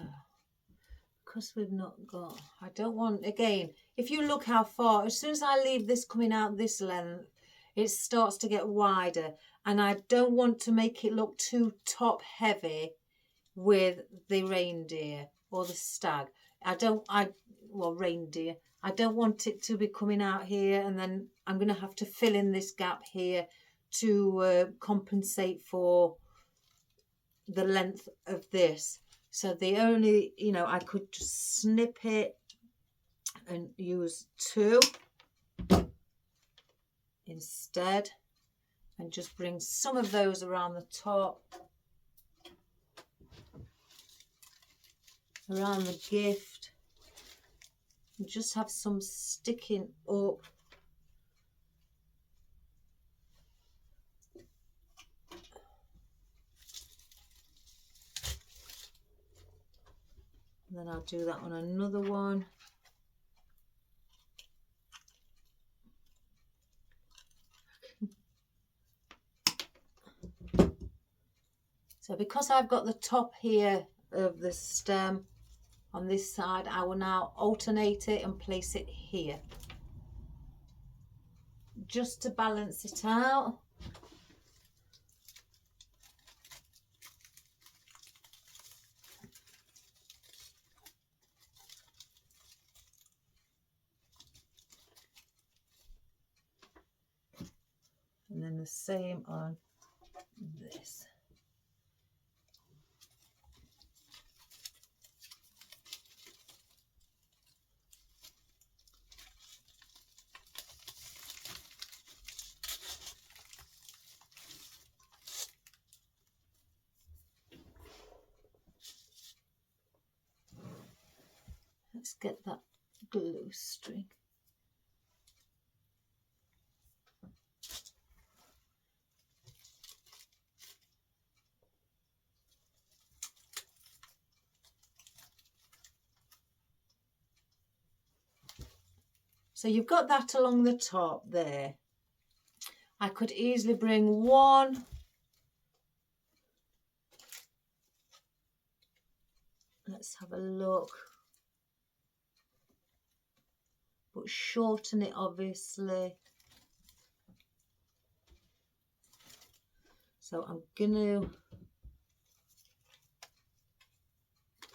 else we've not got? I don't want, again, if you look how far, as soon as I leave this coming out this length, it starts to get wider, and I don't want to make it look too top heavy with the reindeer or the stag. Reindeer. I don't want it to be coming out here, and then I'm going to have to fill in this gap here to compensate for the length of this. So the only, I could just snip it and use 2 instead, and just bring some of those around the top, around the gift, and just have some sticking up. And then I'll do that on another one. So because I've got the top here of the stem on this side, I will now alternate it and place it here, just to balance it out. And then the same on this. Let's get that glue string. So you've got that along the top there. I could easily bring one. Let's have a look. But shorten it, obviously. So I'm going to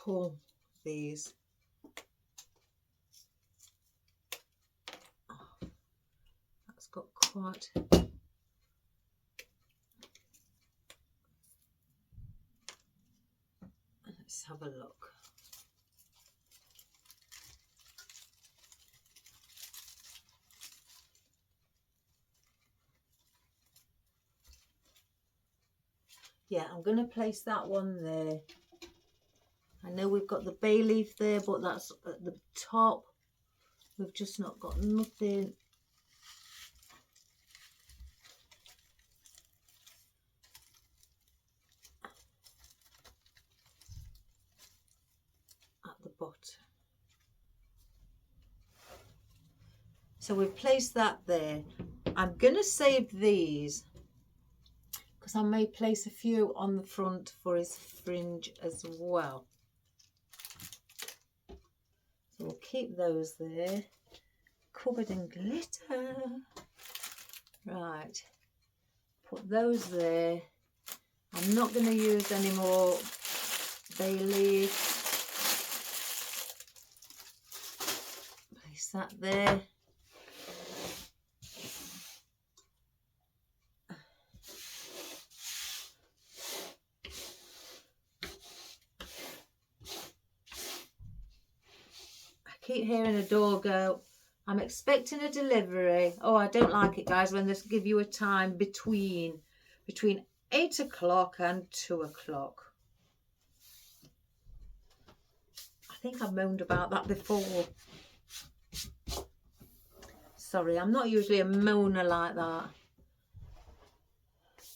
pull these. Oh, that's got quite... Let's have a look. Yeah, I'm going to place that one there. I know we've got the bay leaf there, but that's at the top. We've just not got nothing. At the bottom. So we've placed that there. I'm going to save these, because I may place a few on the front for his fringe as well. So we'll keep those there, covered in glitter. Right, put those there. I'm not going to use any more bay leaf. Place that there. Keep hearing a door go. I'm expecting a delivery. Oh, I don't like it, guys, when they give you a time between 8 o'clock and 2 o'clock. I think I've moaned about that before. Sorry, I'm not usually a moaner like that.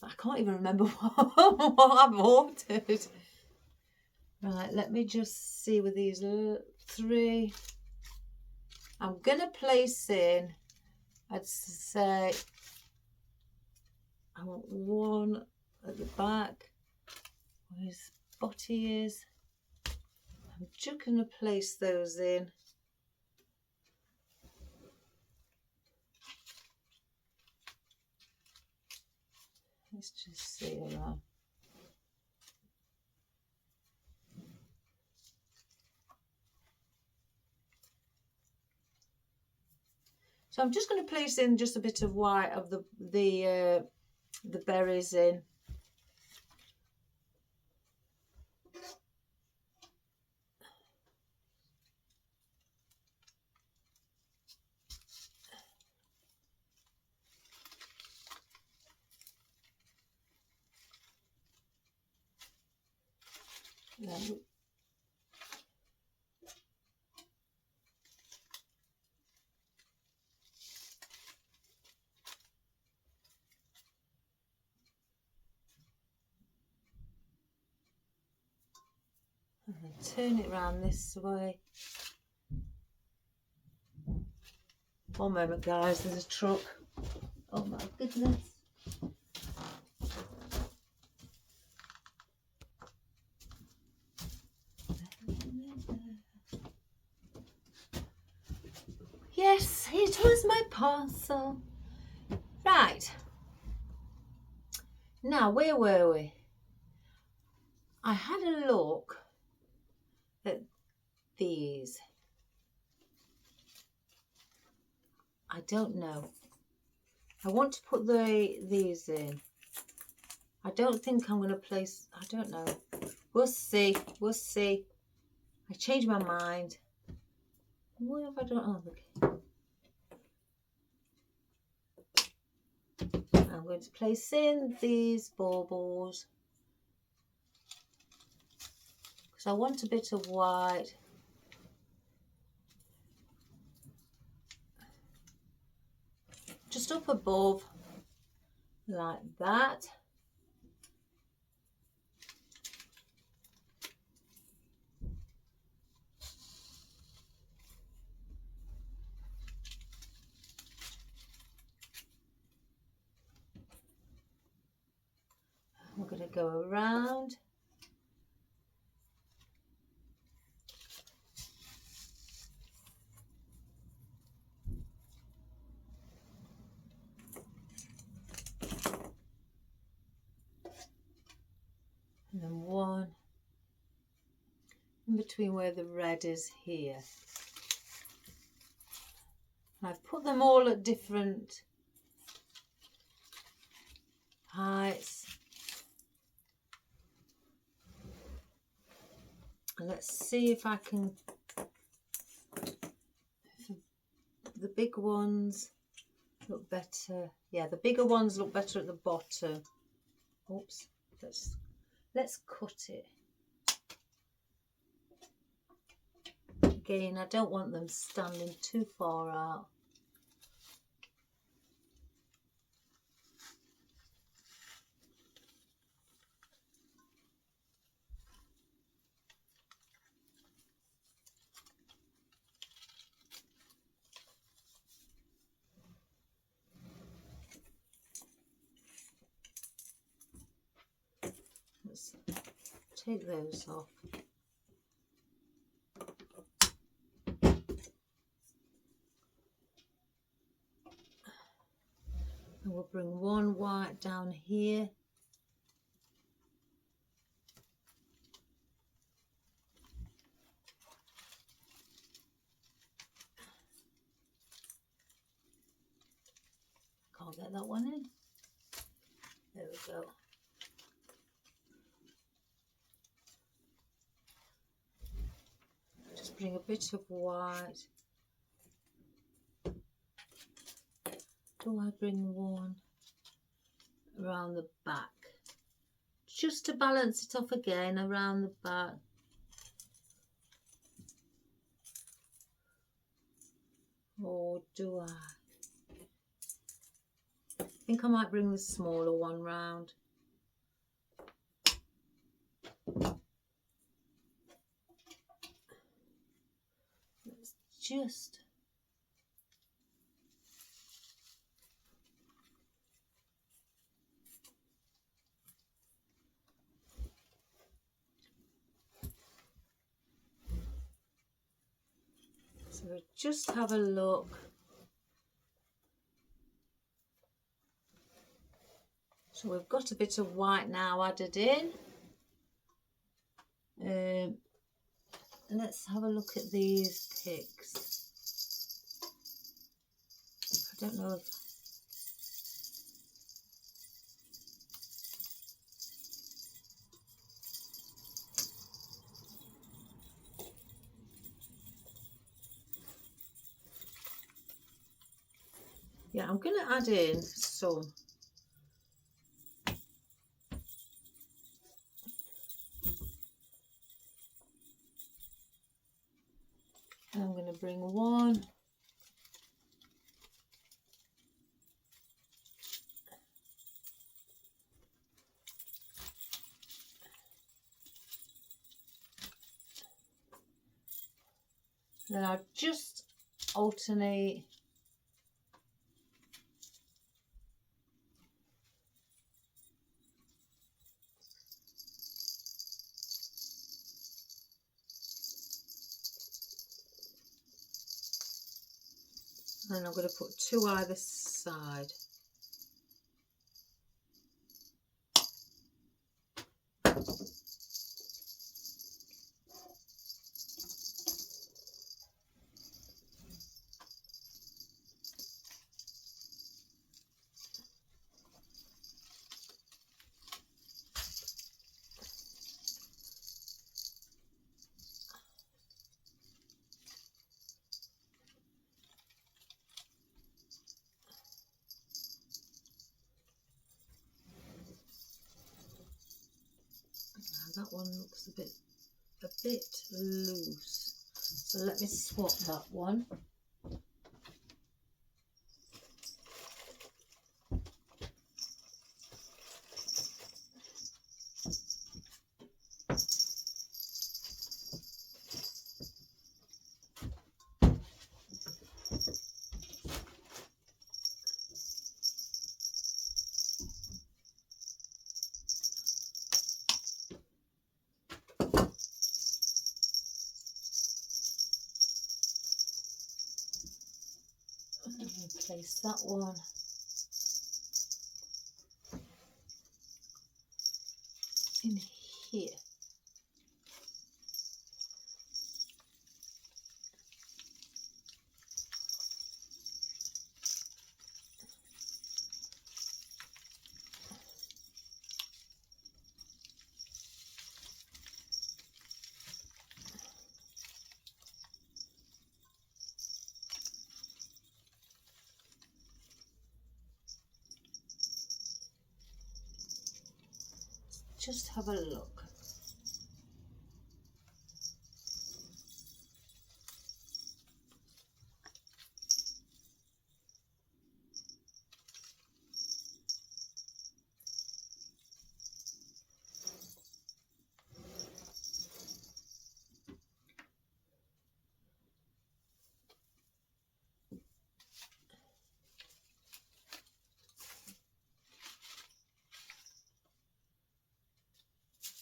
I can't even remember what I've ordered. Right, let me just see with these 3. I'm going to place in, I'd say, I want one at the back where his body is. I'm just going to place those in. Let's just see around. So I'm just going to place in just a bit of white of the berries in. Then turn it round this way. One moment, guys, there's a truck. Oh my goodness. Yes, it was my parcel. Right. Now, where were we? I had a look at these. I don't know. I want to put these in. I don't think I'm going to place, I don't know. We'll see. We'll see. I changed my mind. What if I don't? Oh, look. I'm going to place in these baubles because I want a bit of white. Just up above, like that. We're going to go around. And then one in between where the red is here. And I've put them all at different heights. And let's see if I can, the big ones look better. Yeah, the bigger ones look better at the bottom. Oops, let's cut it. Again, I don't want them standing too far out. Let's take those off. And we'll bring one white down here. Can't get that one in. There we go. Just bring a bit of white. Do I bring one around the back? Just to balance it off again around the back. Or do I? I think I might bring the smaller one round. Let's just just have a look. So we've got a bit of white now added in. Let's have a look at these picks. I don't know if yeah, I'm going to add in some. I'm going to bring one. Then I'll just alternate. And I'm going to put two either side. That one looks a bit loose, so let me swap that one. Place that one in here. Just have a look.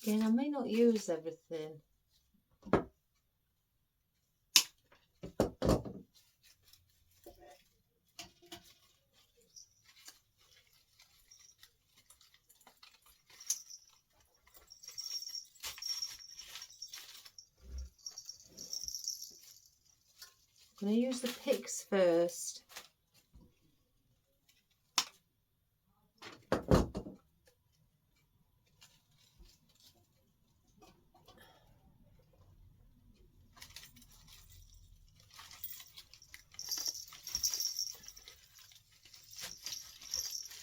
Again, I may not use everything. I'm going to use the picks first.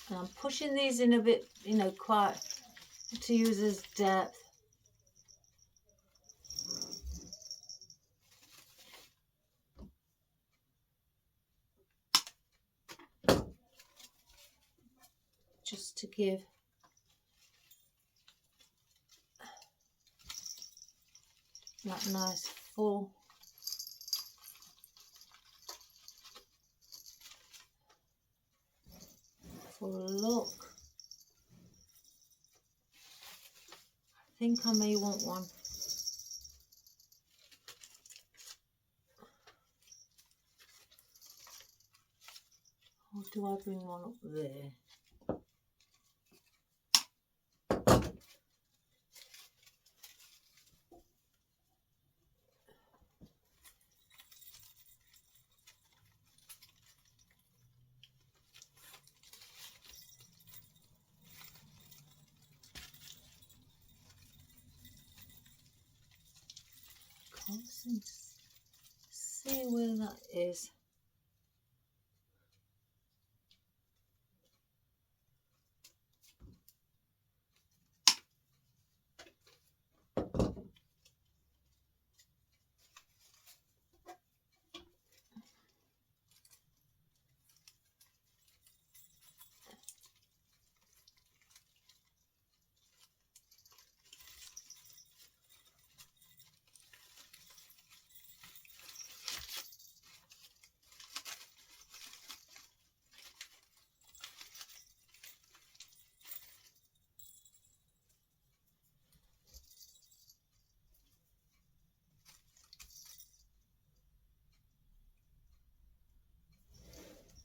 And I'm pushing these in a bit, quite to use as depth. Just to give that nice full look. I think I may want one Or do I bring one up there? Can't see where that is.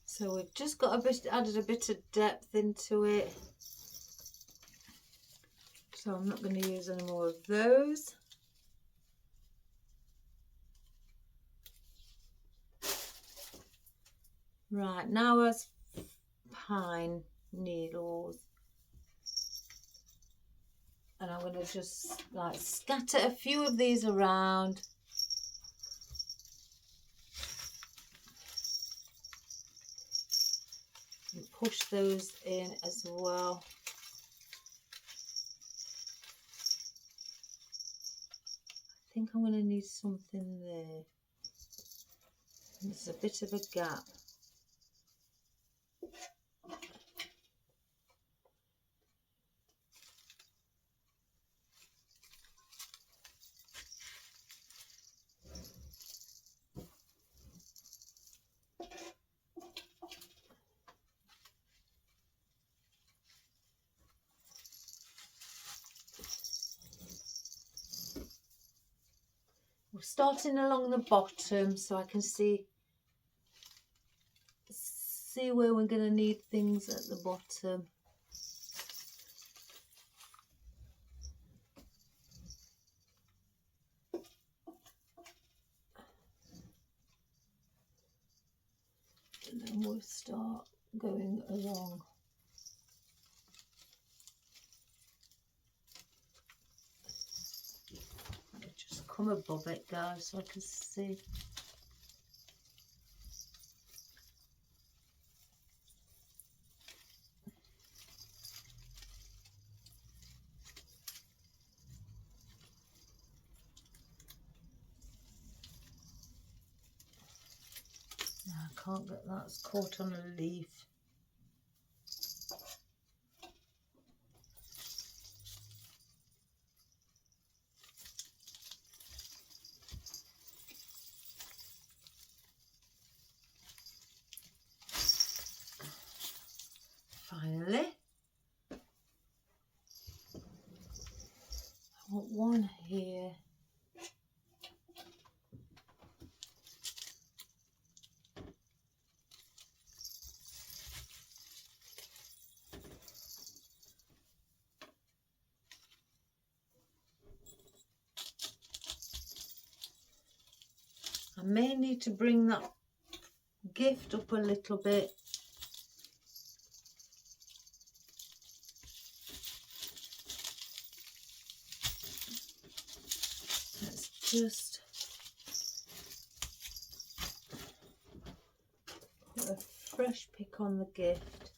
So we've just got added a bit of depth into it. So I'm not going to use any more of those. Right, now as pine needles. And I'm going to just like scatter a few of these around. And push those in as well. I think I'm going to need something there. There's a bit of a gap. We're starting along the bottom so I can see where we're going to need things at the bottom. And then we'll start going along. Just come above it, guys, so I can see. I can't get that, it's caught on a leaf. Finally, I want one here. I may need to bring that gift up a little bit. Let's just put a fresh pick on the gift.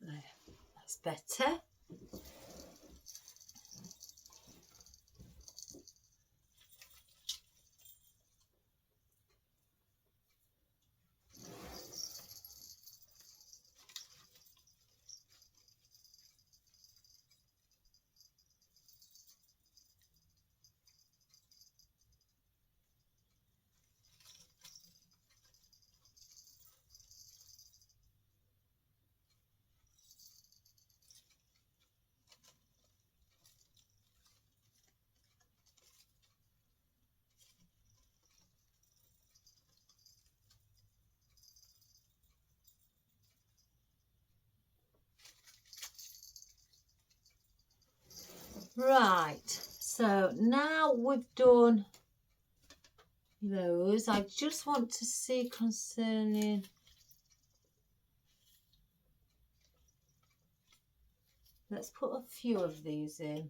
There, that's better. Right, so now we've done those, I just want to see concerning, let's put a few of these in.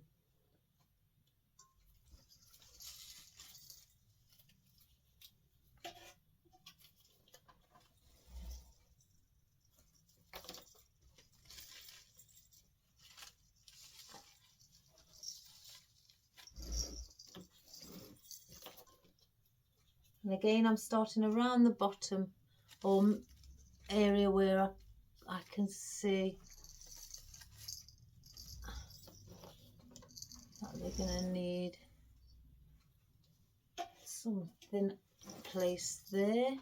And again, I'm starting around the bottom or area where I can see that they're going to need something placed there.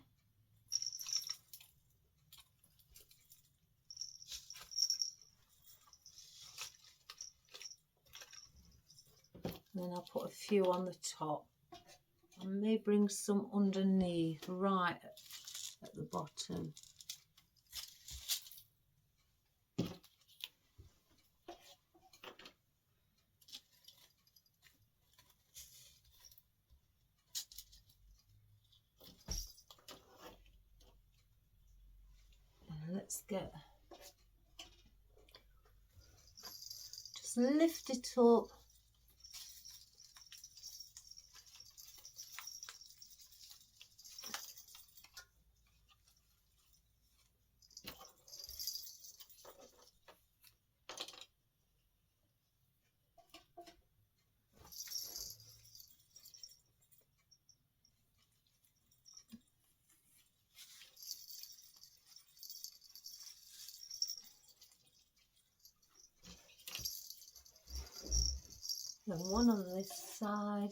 And then I'll put a few on the top. I may bring some underneath, right at the bottom. And let's get, just lift it up. And one on this side.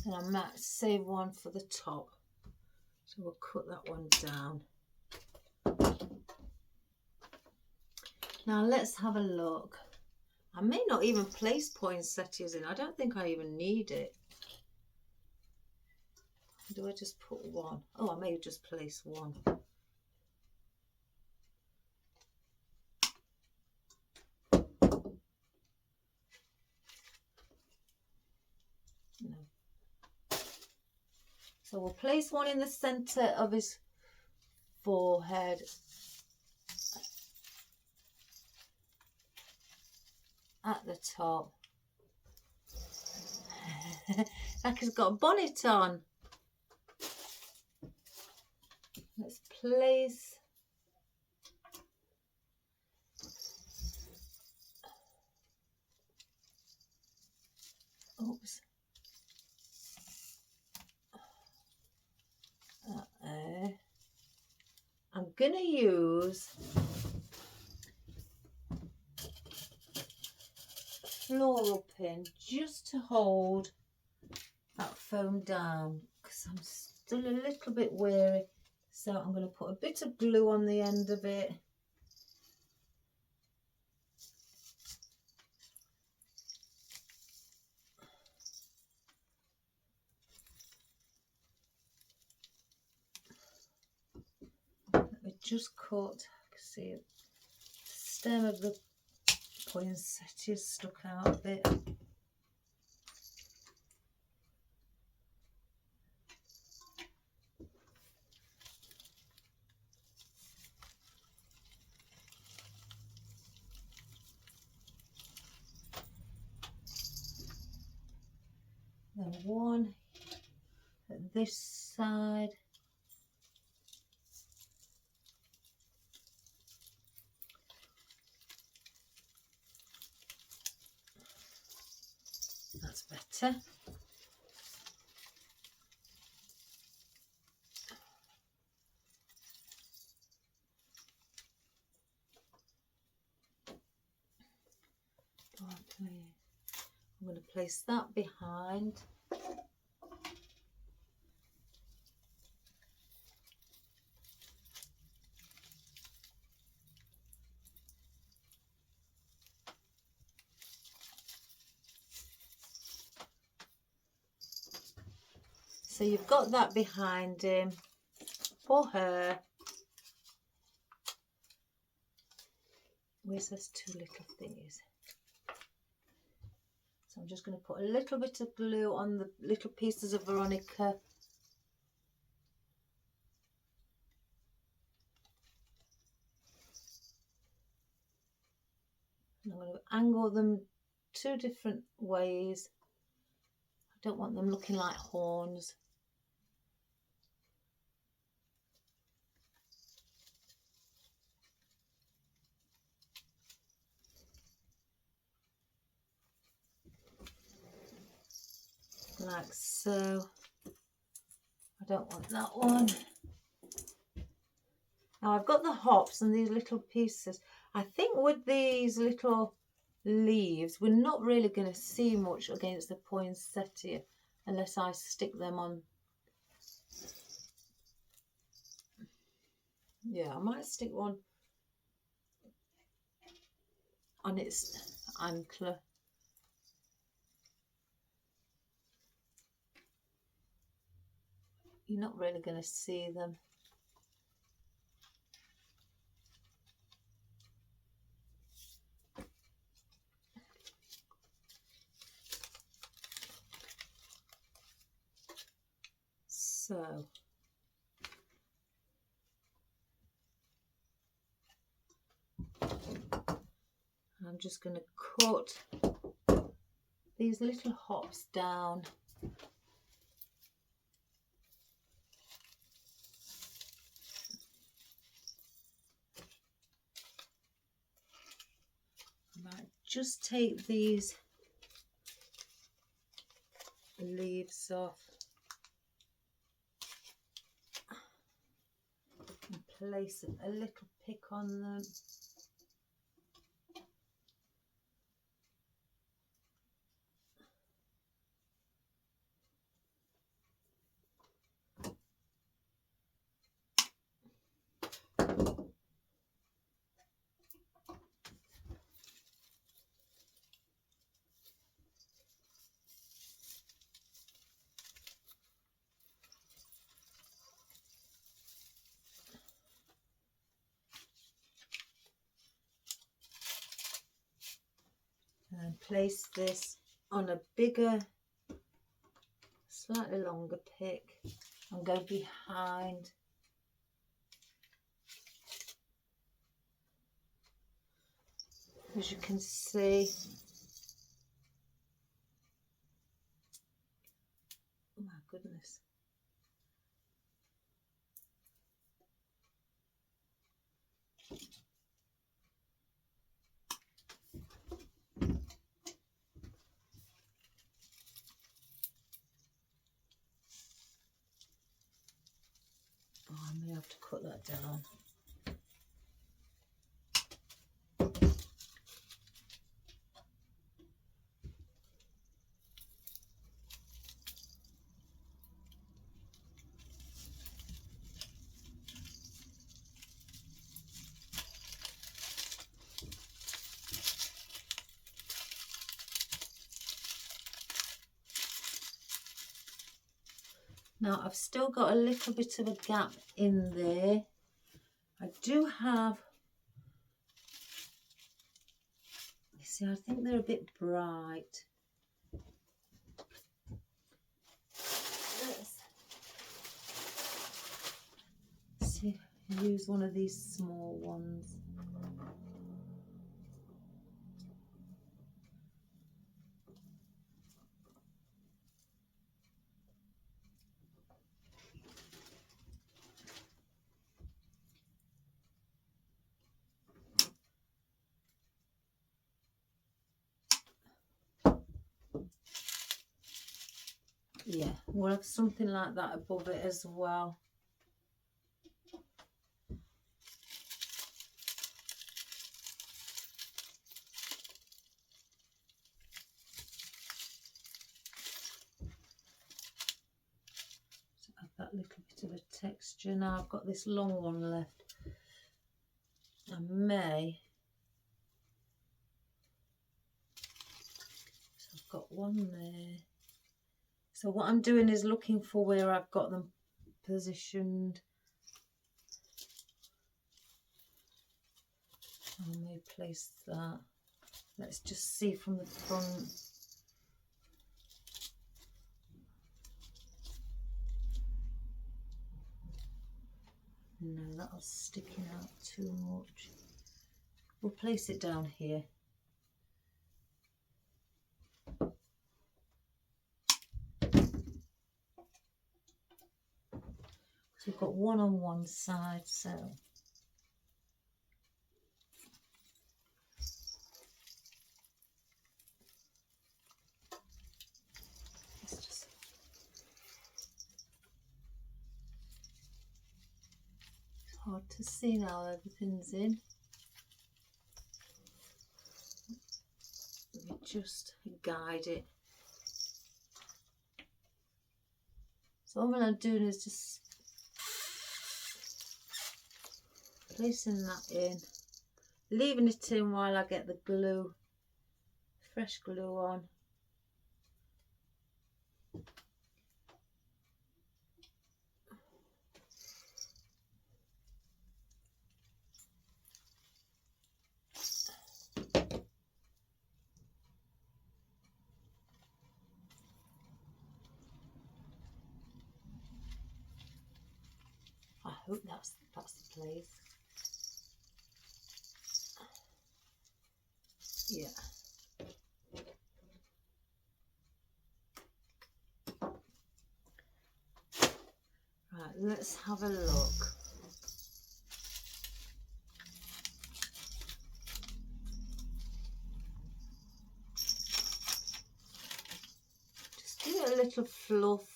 And I might save one for the top. So we'll cut that one down. Now let's have a look. I may not even place poinsettias in. I don't think I even need it. Do I just put one? Oh, I may just place one. No. So we'll place one in the centre of his forehead. At the top. Like he's got a bonnet on. Let's place. Oops. I'm going to use a floral pin just to hold that foam down because I'm still a little bit wary. So I'm going to put a bit of glue on the end of it. Let me just cut, see the stem of the poinsettia stuck out a bit. Then one at this side. That's better. I'm going to place that behind. So you've got that behind him for her. Where's those two little thingies? So I'm just going to put a little bit of glue on the little pieces of veronica. And I'm going to angle them 2 different ways. I don't want them looking like horns. Like so. I don't want that one. Now I've got the hops and these little pieces. I think with these little leaves, we're not really going to see much against the poinsettia unless I stick them on. Yeah, I might stick one on its antler. You're not really going to see them. So I'm just going to cut these little hops down. I might just take these leaves off and place a little pick on them. And place this on a bigger, slightly longer pick and go behind. As you can see, oh my goodness. Oh, I may have to cut that down. Now I've still got a little bit of a gap in there. I do have, you see, I think they're a bit bright. Let's see, use one of these small ones. Yeah, we'll have something like that above it as well. So add that little bit of a texture. Now I've got this long one left. I may. So I've got one there. So what I'm doing is looking for where I've got them positioned. I may place that. Let's just see from the front. No, that'll sticking out too much. We'll place it down here. So we've got one on one side, so hard to see now, everything's in. Let me just guide it. So all I'm doing is just placing that in, leaving it in while I get the glue, fresh glue on. I hope that's the place. Yeah. Right, let's have a look. Just give it a little fluff.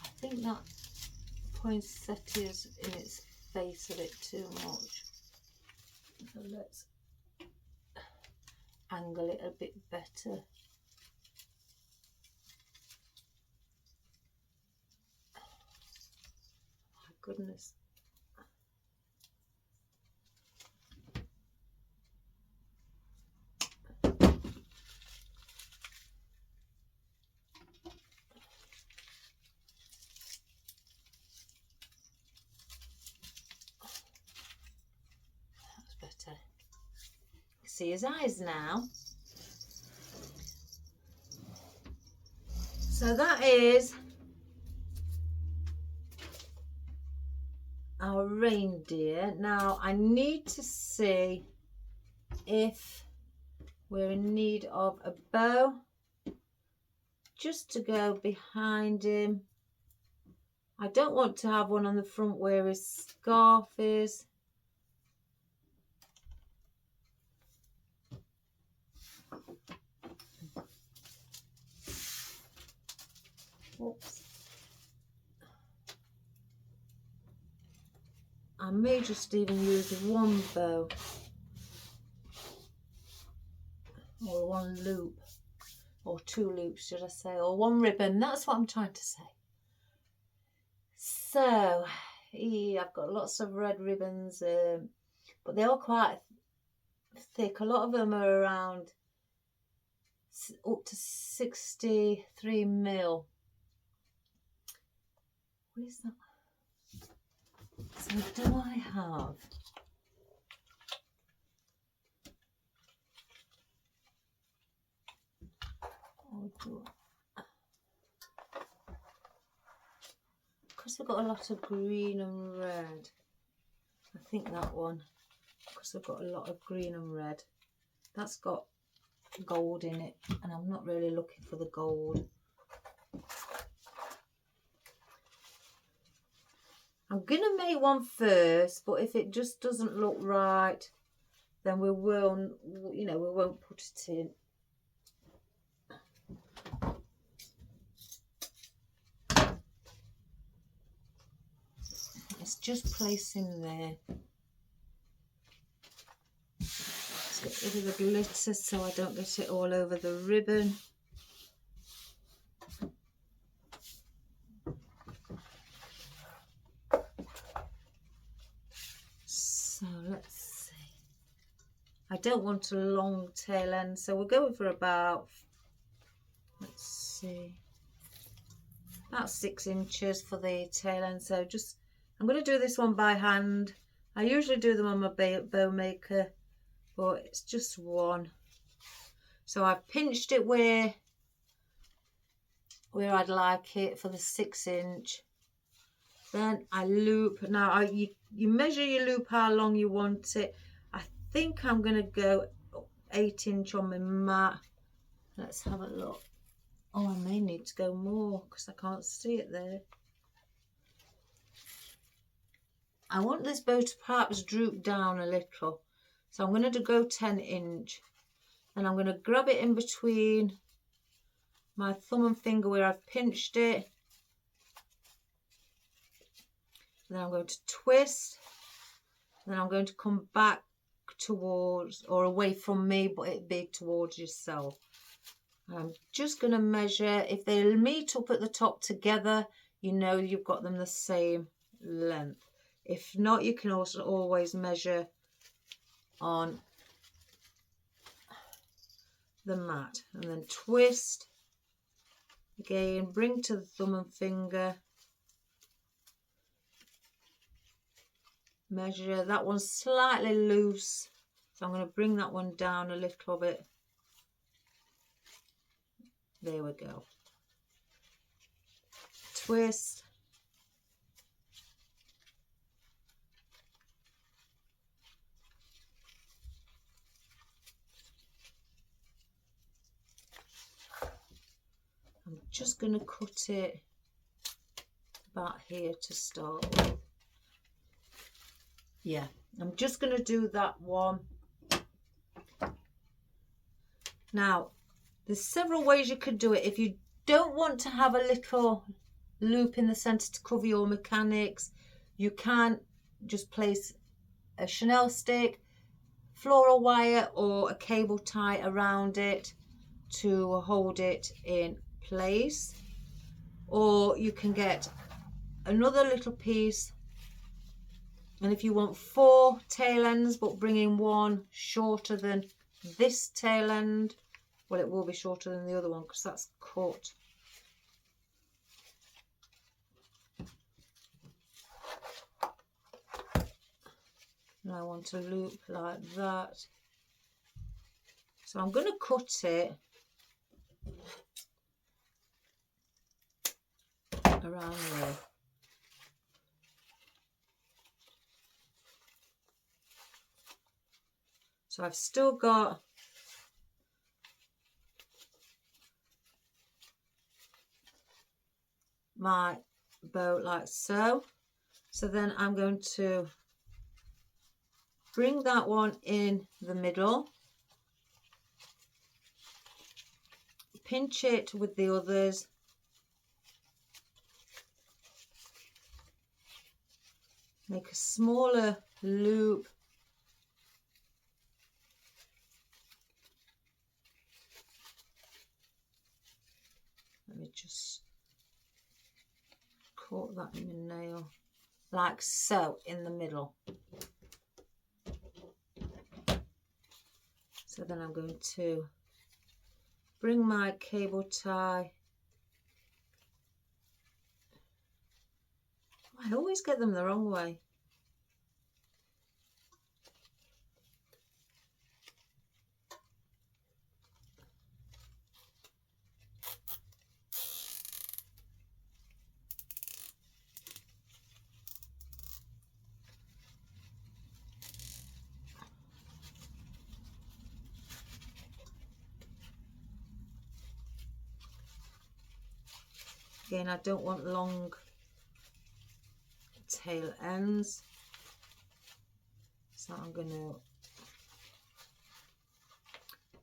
I think that poinsettia is in its face a bit too much. So let's angle it a bit better. My goodness. Better. See his eyes now. So that is our reindeer. Now I need to see if we're in need of a bow just to go behind him. I don't want to have one on the front where his scarf is. Oops. I may just even use one bow or one loop or two loops, should I say, or one ribbon. That's what I'm trying to say. So yeah, I've got lots of red ribbons, but they're all quite thick. A lot of them are around up to 63 mil. Where's that? So do I have? Oh, do I? Because we've got a lot of green and red. I think that one. Because I've got a lot of green and red. That's got gold in it, and I'm not really looking for the gold. I'm gonna make one first, but if it just doesn't look right, then we will, you know, we won't put it in. It's just placing there. Let's get rid of the glitter so I don't get it all over the ribbon. don't want a long tail end, so we're going for about, let's see, about 6 inches for the tail end. So just, I'm going to do this one by hand. I usually do them on my bow maker, but it's just one. So I've pinched it where I'd like it for the 6 inch. Then I loop. Now you measure your loop how long you want it. I think I'm going to go 8 inch on my mat. Let's have a look. Oh, I may need to go more because I can't see it there. I want this bow to perhaps droop down a little. So I'm going to go 10 inch. And I'm going to grab it in between my thumb and finger where I've pinched it. Then I'm going to twist. Then I'm going to come back towards, or away from me, but it be towards yourself. I'm just going to measure. If they meet up at the top together, you know you've got them the same length. If not, you can also always measure on the mat. And then twist. Again, bring to the thumb and finger. Measure. That one's slightly loose, so I'm going to bring that one down a little bit. There we go. Twist. I'm just going to cut it about here to start with. Yeah, I'm just going to do that one. Now, there's several ways you could do it. If you don't want to have a little loop in the centre to cover your mechanics, you can just place a Chanel stick, floral wire or a cable tie around it to hold it in place. Or you can get another little piece, and if you want 4 tail ends but bring in one shorter than this tail end, well, it will be shorter than the other one because that's cut. And I want to loop like that. So I'm going to cut it around there. So I've still got my bow like so. So then I'm going to bring that one in the middle, pinch it with the others, make a smaller loop, let me just caught that in my nail, like so, in the middle. So then I'm going to bring my cable tie. I always get them the wrong way. Again, I don't want long tail ends, so I'm going to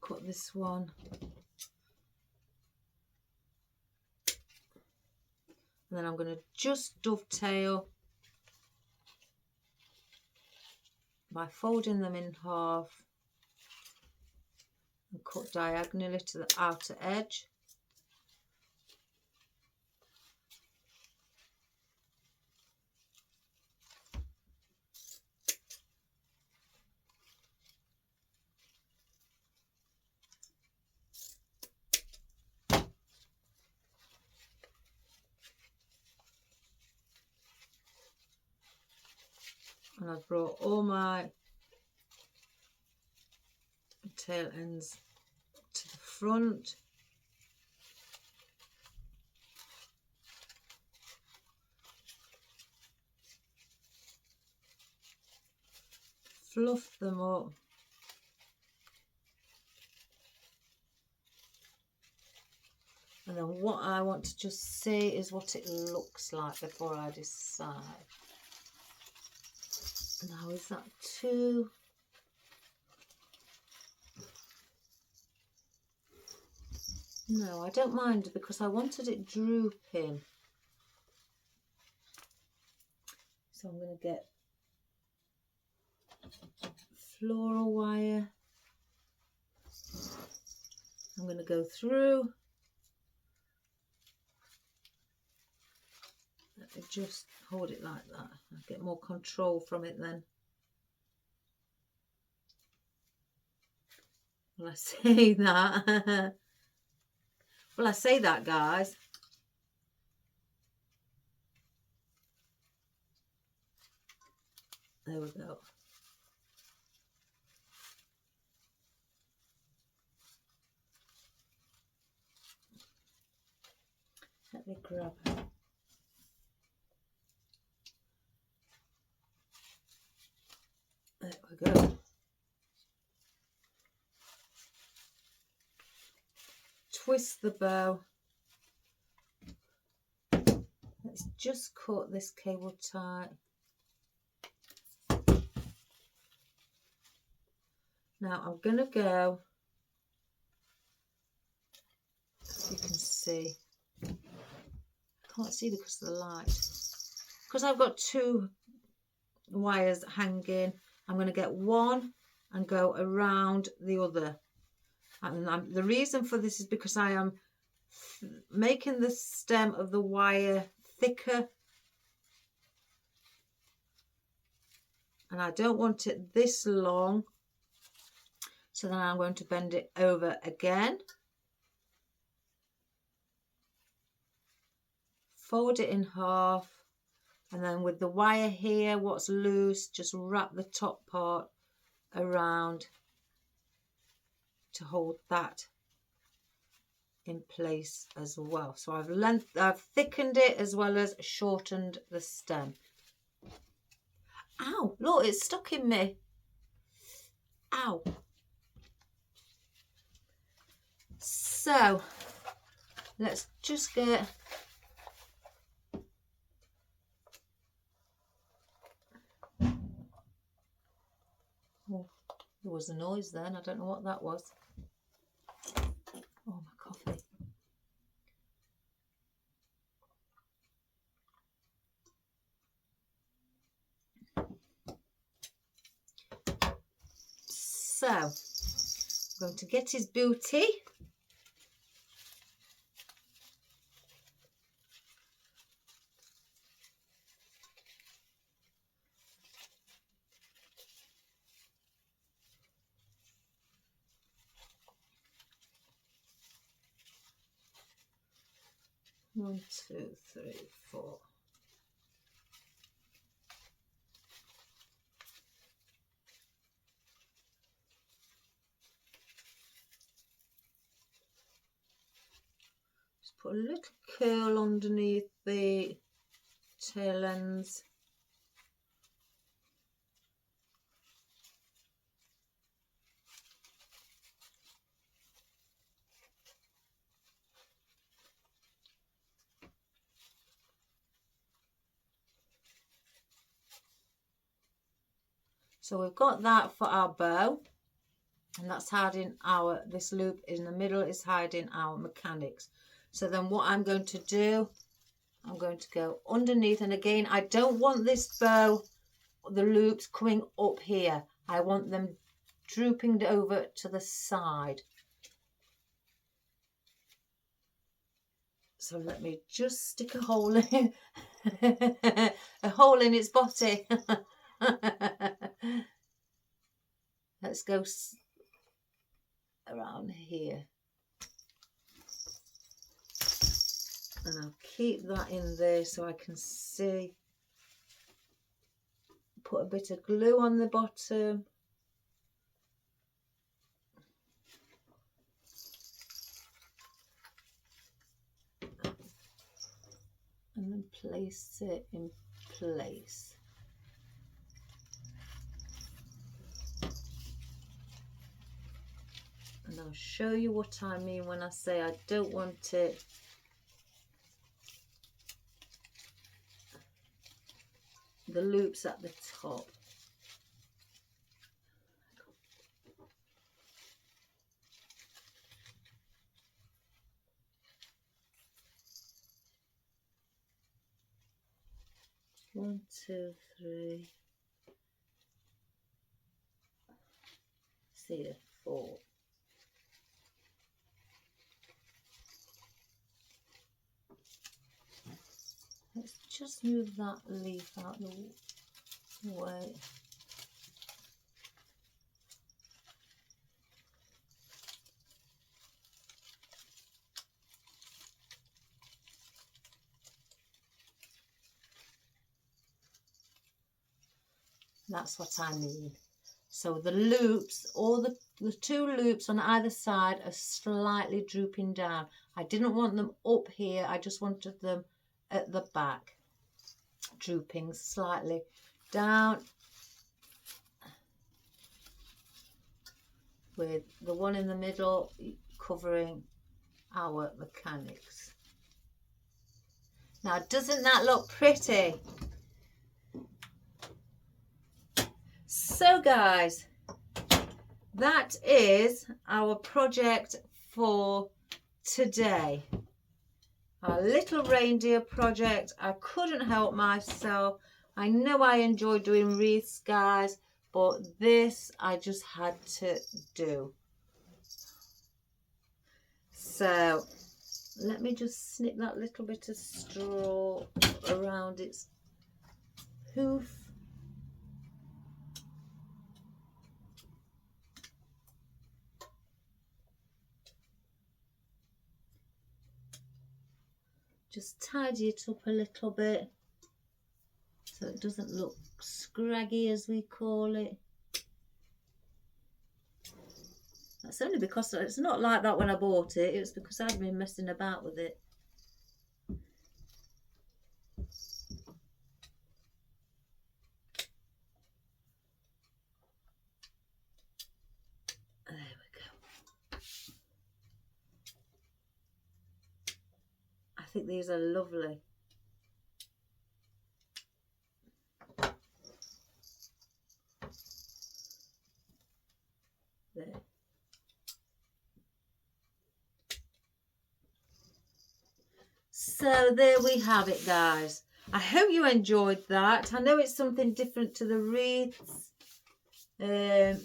cut this one, and then I'm going to just dovetail by folding them in half and cut diagonally to the outer edge. and I've brought all my tail ends to the front. Fluff them up. And then what I want to just see is what it looks like before I decide. Now, is that too... No, I don't mind because I wanted it drooping. So I'm going to get floral wire. I'm going to go through. Let me just hold it like that. I'll get more control from it then. Will I say that? Will I say that, guys? There we go. Let me grab it. There we go. Twist the bow. Let's just cut this cable tight. Now I'm going to go, if you can see, I can't see because of the light. Because I've got two wires hanging, I'm going to get one and go around the other. And the reason for this is because I am making the stem of the wire thicker. And I don't want it this long. So then I'm going to bend it over again. Fold it in half. And then with the wire here, what's loose, just wrap the top part around to hold that in place as well. So I've thickened it as well as shortened the stem. Ow, look, it's stuck in me. Ow. So let's just get oh, there was a noise then. I don't know what that was. Oh, my coffee. So I'm going to get his booty. One, two, three, four. Just put a little curl underneath the tail ends. So we've got that for our bow, and that's hiding this loop in the middle is hiding our mechanics. So then what I'm going to do, I'm going to go underneath, and again, I don't want this bow, the loops coming up here. I want them drooping over to the side. So let me just stick a hole in, a hole in its body. Let's go around here. And I'll keep that in there so I can see put a bit of glue on the bottom. And then place it in place. And I'll show you what I mean when I say I don't want it the loops at the top. One, two, three. See it, 4. Let's just move that leaf out the way. That's what I mean. So the loops, all the 2 loops on either side are slightly drooping down. I didn't want them up here, I just wanted them at the back, drooping slightly down, with the one in the middle covering our mechanics. Now, doesn't that look pretty? So guys, that is our project for today. Our little reindeer project. I couldn't help myself. I know I enjoy doing wreaths, guys, but this I just had to do. So let me just snip that little bit of straw around its hoof. Just tidy it up a little bit so it doesn't look scraggy, as we call it. That's only because it's not like that when I bought it. It was because I'd been messing about with it. There we go. I think these are lovely. There. So there we have it, guys. I hope you enjoyed that. I know it's something different to the wreaths. And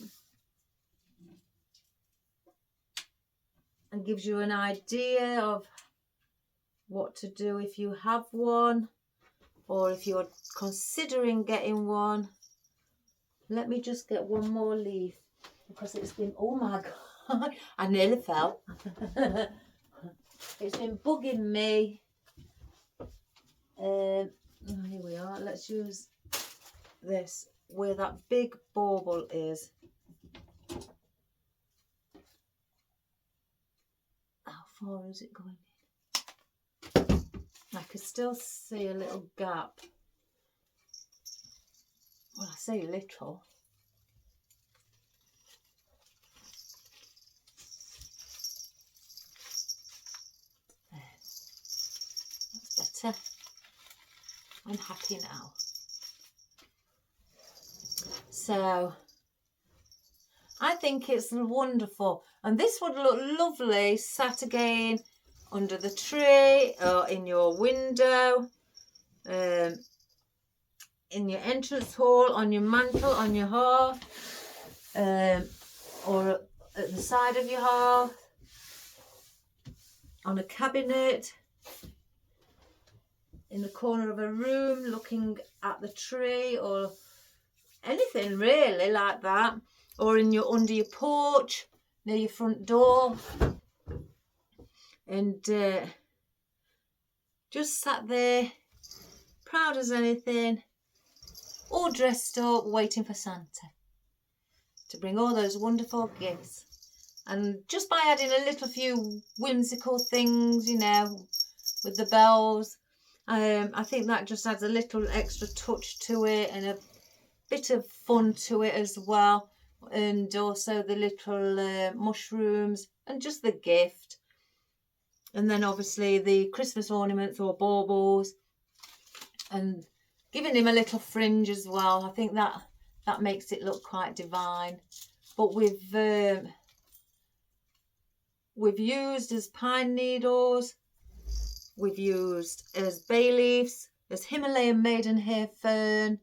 gives you an idea of what to do if you have one, or if you're considering getting one. Let me just get one more leaf, because it's been, oh my God, I nearly fell. It's been bugging me. Here we are. Let's use this where that big bauble is. How far is it going in? I could still see a little gap. Well, I say little. There. That's better. I'm happy now. So I think it's wonderful, and this would look lovely sat again under the tree, or in your window, in your entrance hall, on your mantle, on your hearth, or at the side of your hearth, on a cabinet, in the corner of a room looking at the tree, or anything really like that, or in your under your porch near your front door, and just sat there proud as anything, all dressed up, waiting for Santa to bring all those wonderful gifts. And just by adding a little few whimsical things, you know, with the bells, I think that just adds a little extra touch to it and a bit of fun to it as well. And also the little mushrooms and just the gift. And then obviously the Christmas ornaments or baubles, and giving him a little fringe as well. I think that makes it look quite divine. But we've used as pine needles, we've used as bay leaves, as Himalayan maidenhair fern,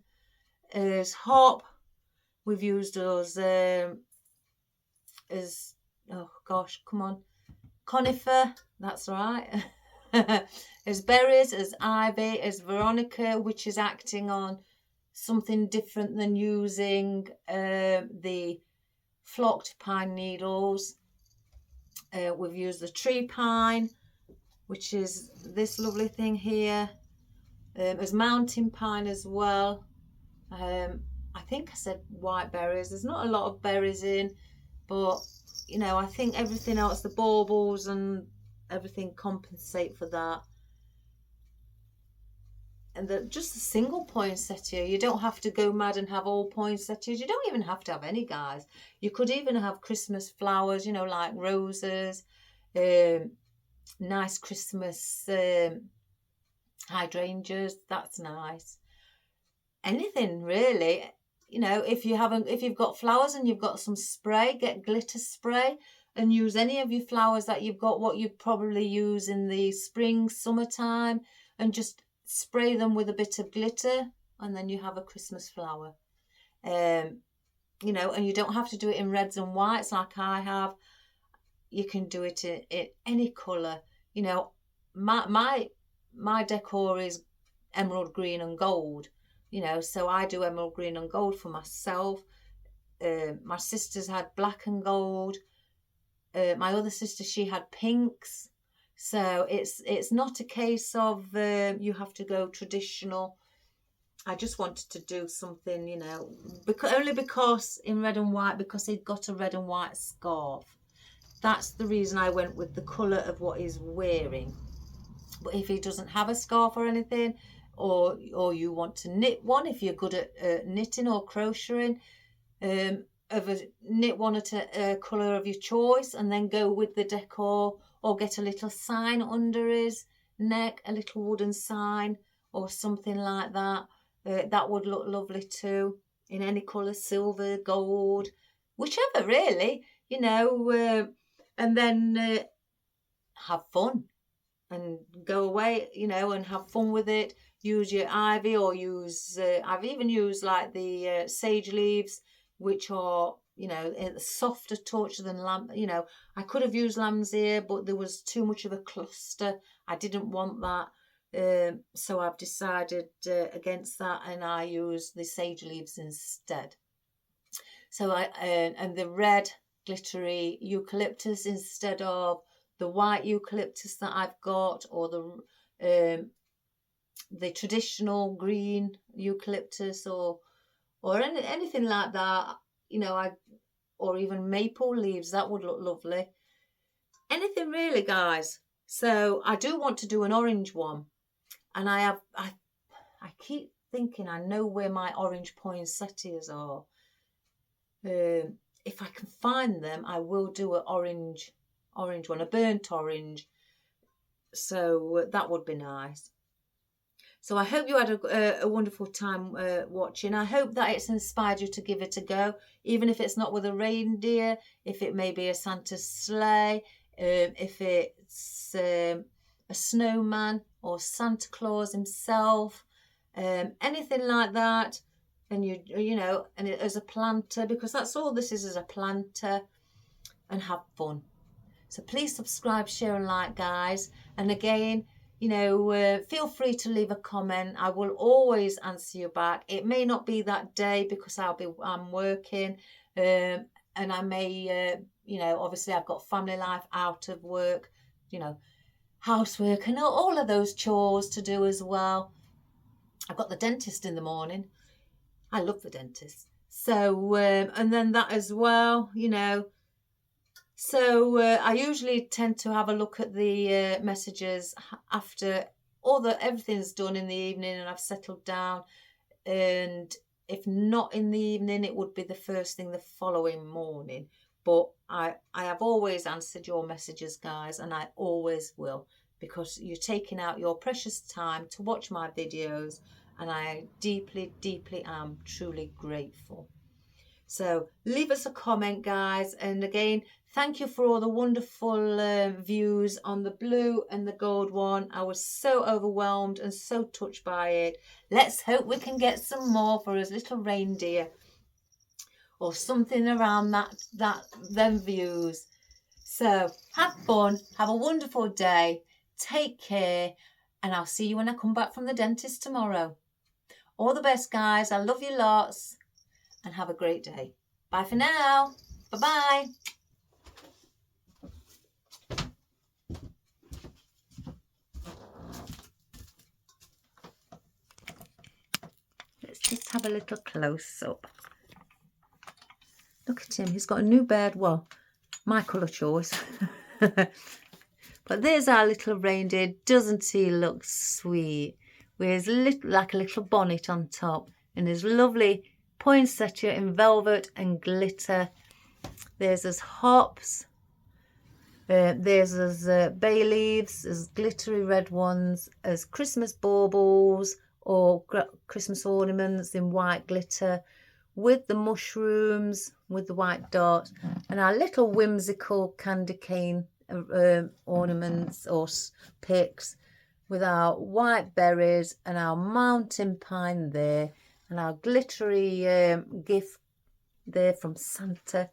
as hop. We've used those as, oh gosh, come on, conifer, that's right. As berries, as ivy, as veronica, which is acting on something different than using the flocked pine needles. We've used the tree pine, which is this lovely thing here, as mountain pine as well. I think I said white berries. There's not a lot of berries in, but you know, I think everything else, the baubles and everything, compensate for that. And just a single poinsettia. You don't have to go mad and have all poinsettias. You don't even have to have any, guys. You could even have Christmas flowers, you know, like roses, nice Christmas hydrangeas. That's nice. Anything really. You know, if you've got flowers and you've got some spray, get glitter spray and use any of your flowers that you've got, what you probably use in the spring, summertime, and just spray them with a bit of glitter, and then you have a Christmas flower. You know, and you don't have to do it in reds and whites like I have. You can do it in any colour. You know, my decor is emerald green and gold. You know, so I do emerald green and gold for myself. My sisters had black and gold. My other sister, she had pinks. So it's not a case of you have to go traditional. I just wanted to do something, you know, only because in red and white, because he'd got a red and white scarf. That's the reason I went with the colour of what he's wearing. But if he doesn't have a scarf or anything, or you want to knit one, if you're good at knitting or crocheting, knit one at a colour of your choice, and then go with the decor, or get a little sign under his neck, a little wooden sign or something like that. That would look lovely too, in any colour, silver, gold, whichever really, you know. And then have fun and go away, you know, and have fun with it. Use your ivy, or use I've even used like the sage leaves, which are, you know, a softer touch than lamb. You know, I could have used lamb's ear, but there was too much of a cluster. I didn't want that, so I've decided against that, and I use the sage leaves instead. So and the red glittery eucalyptus instead of the white eucalyptus that I've got, or the traditional green eucalyptus, or anything like that, you know, or even maple leaves, that would look lovely. Anything really, guys. So I do want to do an orange one, and I keep thinking I know where my orange poinsettias are. If I can find them, I will do an orange one, a burnt orange. So that would be nice. So I hope you had a wonderful time watching. I hope that it's inspired you to give it a go, even if it's not with a reindeer, if it may be a Santa's sleigh, if it's a snowman or Santa Claus himself, anything like that. And you know, and it, as a planter, because that's all this is a planter, and have fun. So please subscribe, share and like, guys. And again, you know, feel free to leave a comment. I will always answer you back. It may not be that day because I'm working, and I may, you know, obviously I've got family life out of work, you know, housework and all of those chores to do as well. I've got the dentist in the morning. I love the dentist. So, and then that as well, you know. So I usually tend to have a look at the messages after everything's done in the evening and I've settled down. And if not in the evening, it would be the first thing the following morning. But I have always answered your messages, guys, and I always will, because you're taking out your precious time to watch my videos, and I deeply, deeply am truly grateful. So leave us a comment, guys, and again, thank you for all the wonderful views on the blue and the gold one. I was so overwhelmed and so touched by it. Let's hope we can get some more for his little reindeer or something around them views. So have fun, have a wonderful day, take care, and I'll see you when I come back from the dentist tomorrow. All the best, guys. I love you lots, and have a great day. Bye for now. Bye-bye. Let's just have a little close-up. Look at him. He's got a new beard. Well, my colour choice. But there's our little reindeer. Doesn't he look sweet? With his like a little bonnet on top. And his lovely poinsettia in velvet and glitter. There's his hops. There's his bay leaves, his glittery red ones, as Christmas baubles or Christmas ornaments in white glitter, with the mushrooms, with the white dot, and our little whimsical candy cane ornaments or picks, with our white berries and our mountain pine there, and our glittery gift there from Santa.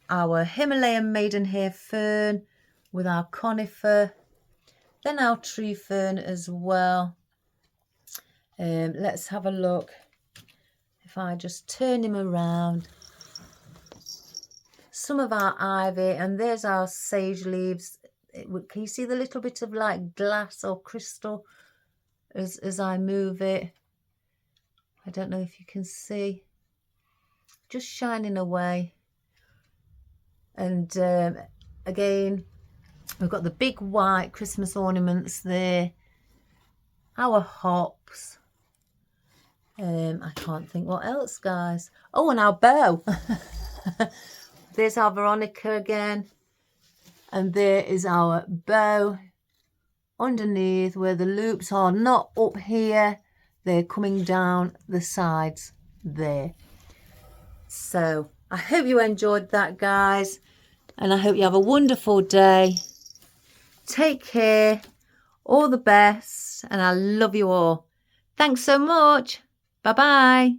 Our Himalayan maidenhair fern with our conifer, then our tree fern as well. Let's have a look. If I just turn him around, some of our ivy, and there's our sage leaves. Can you see the little bit of like glass or crystal as I move it? I don't know if you can see, just shining away. And again, we've got the big white Christmas ornaments there, our hops. I can't think what else, guys. Oh, and our bow. There's our veronica again, and there is our bow underneath, where the loops are not up here, they're coming down the sides there. So I hope you enjoyed that, guys, and I hope you have a wonderful day. Take care, all the best, and I love you all. Thanks so much. Bye-bye.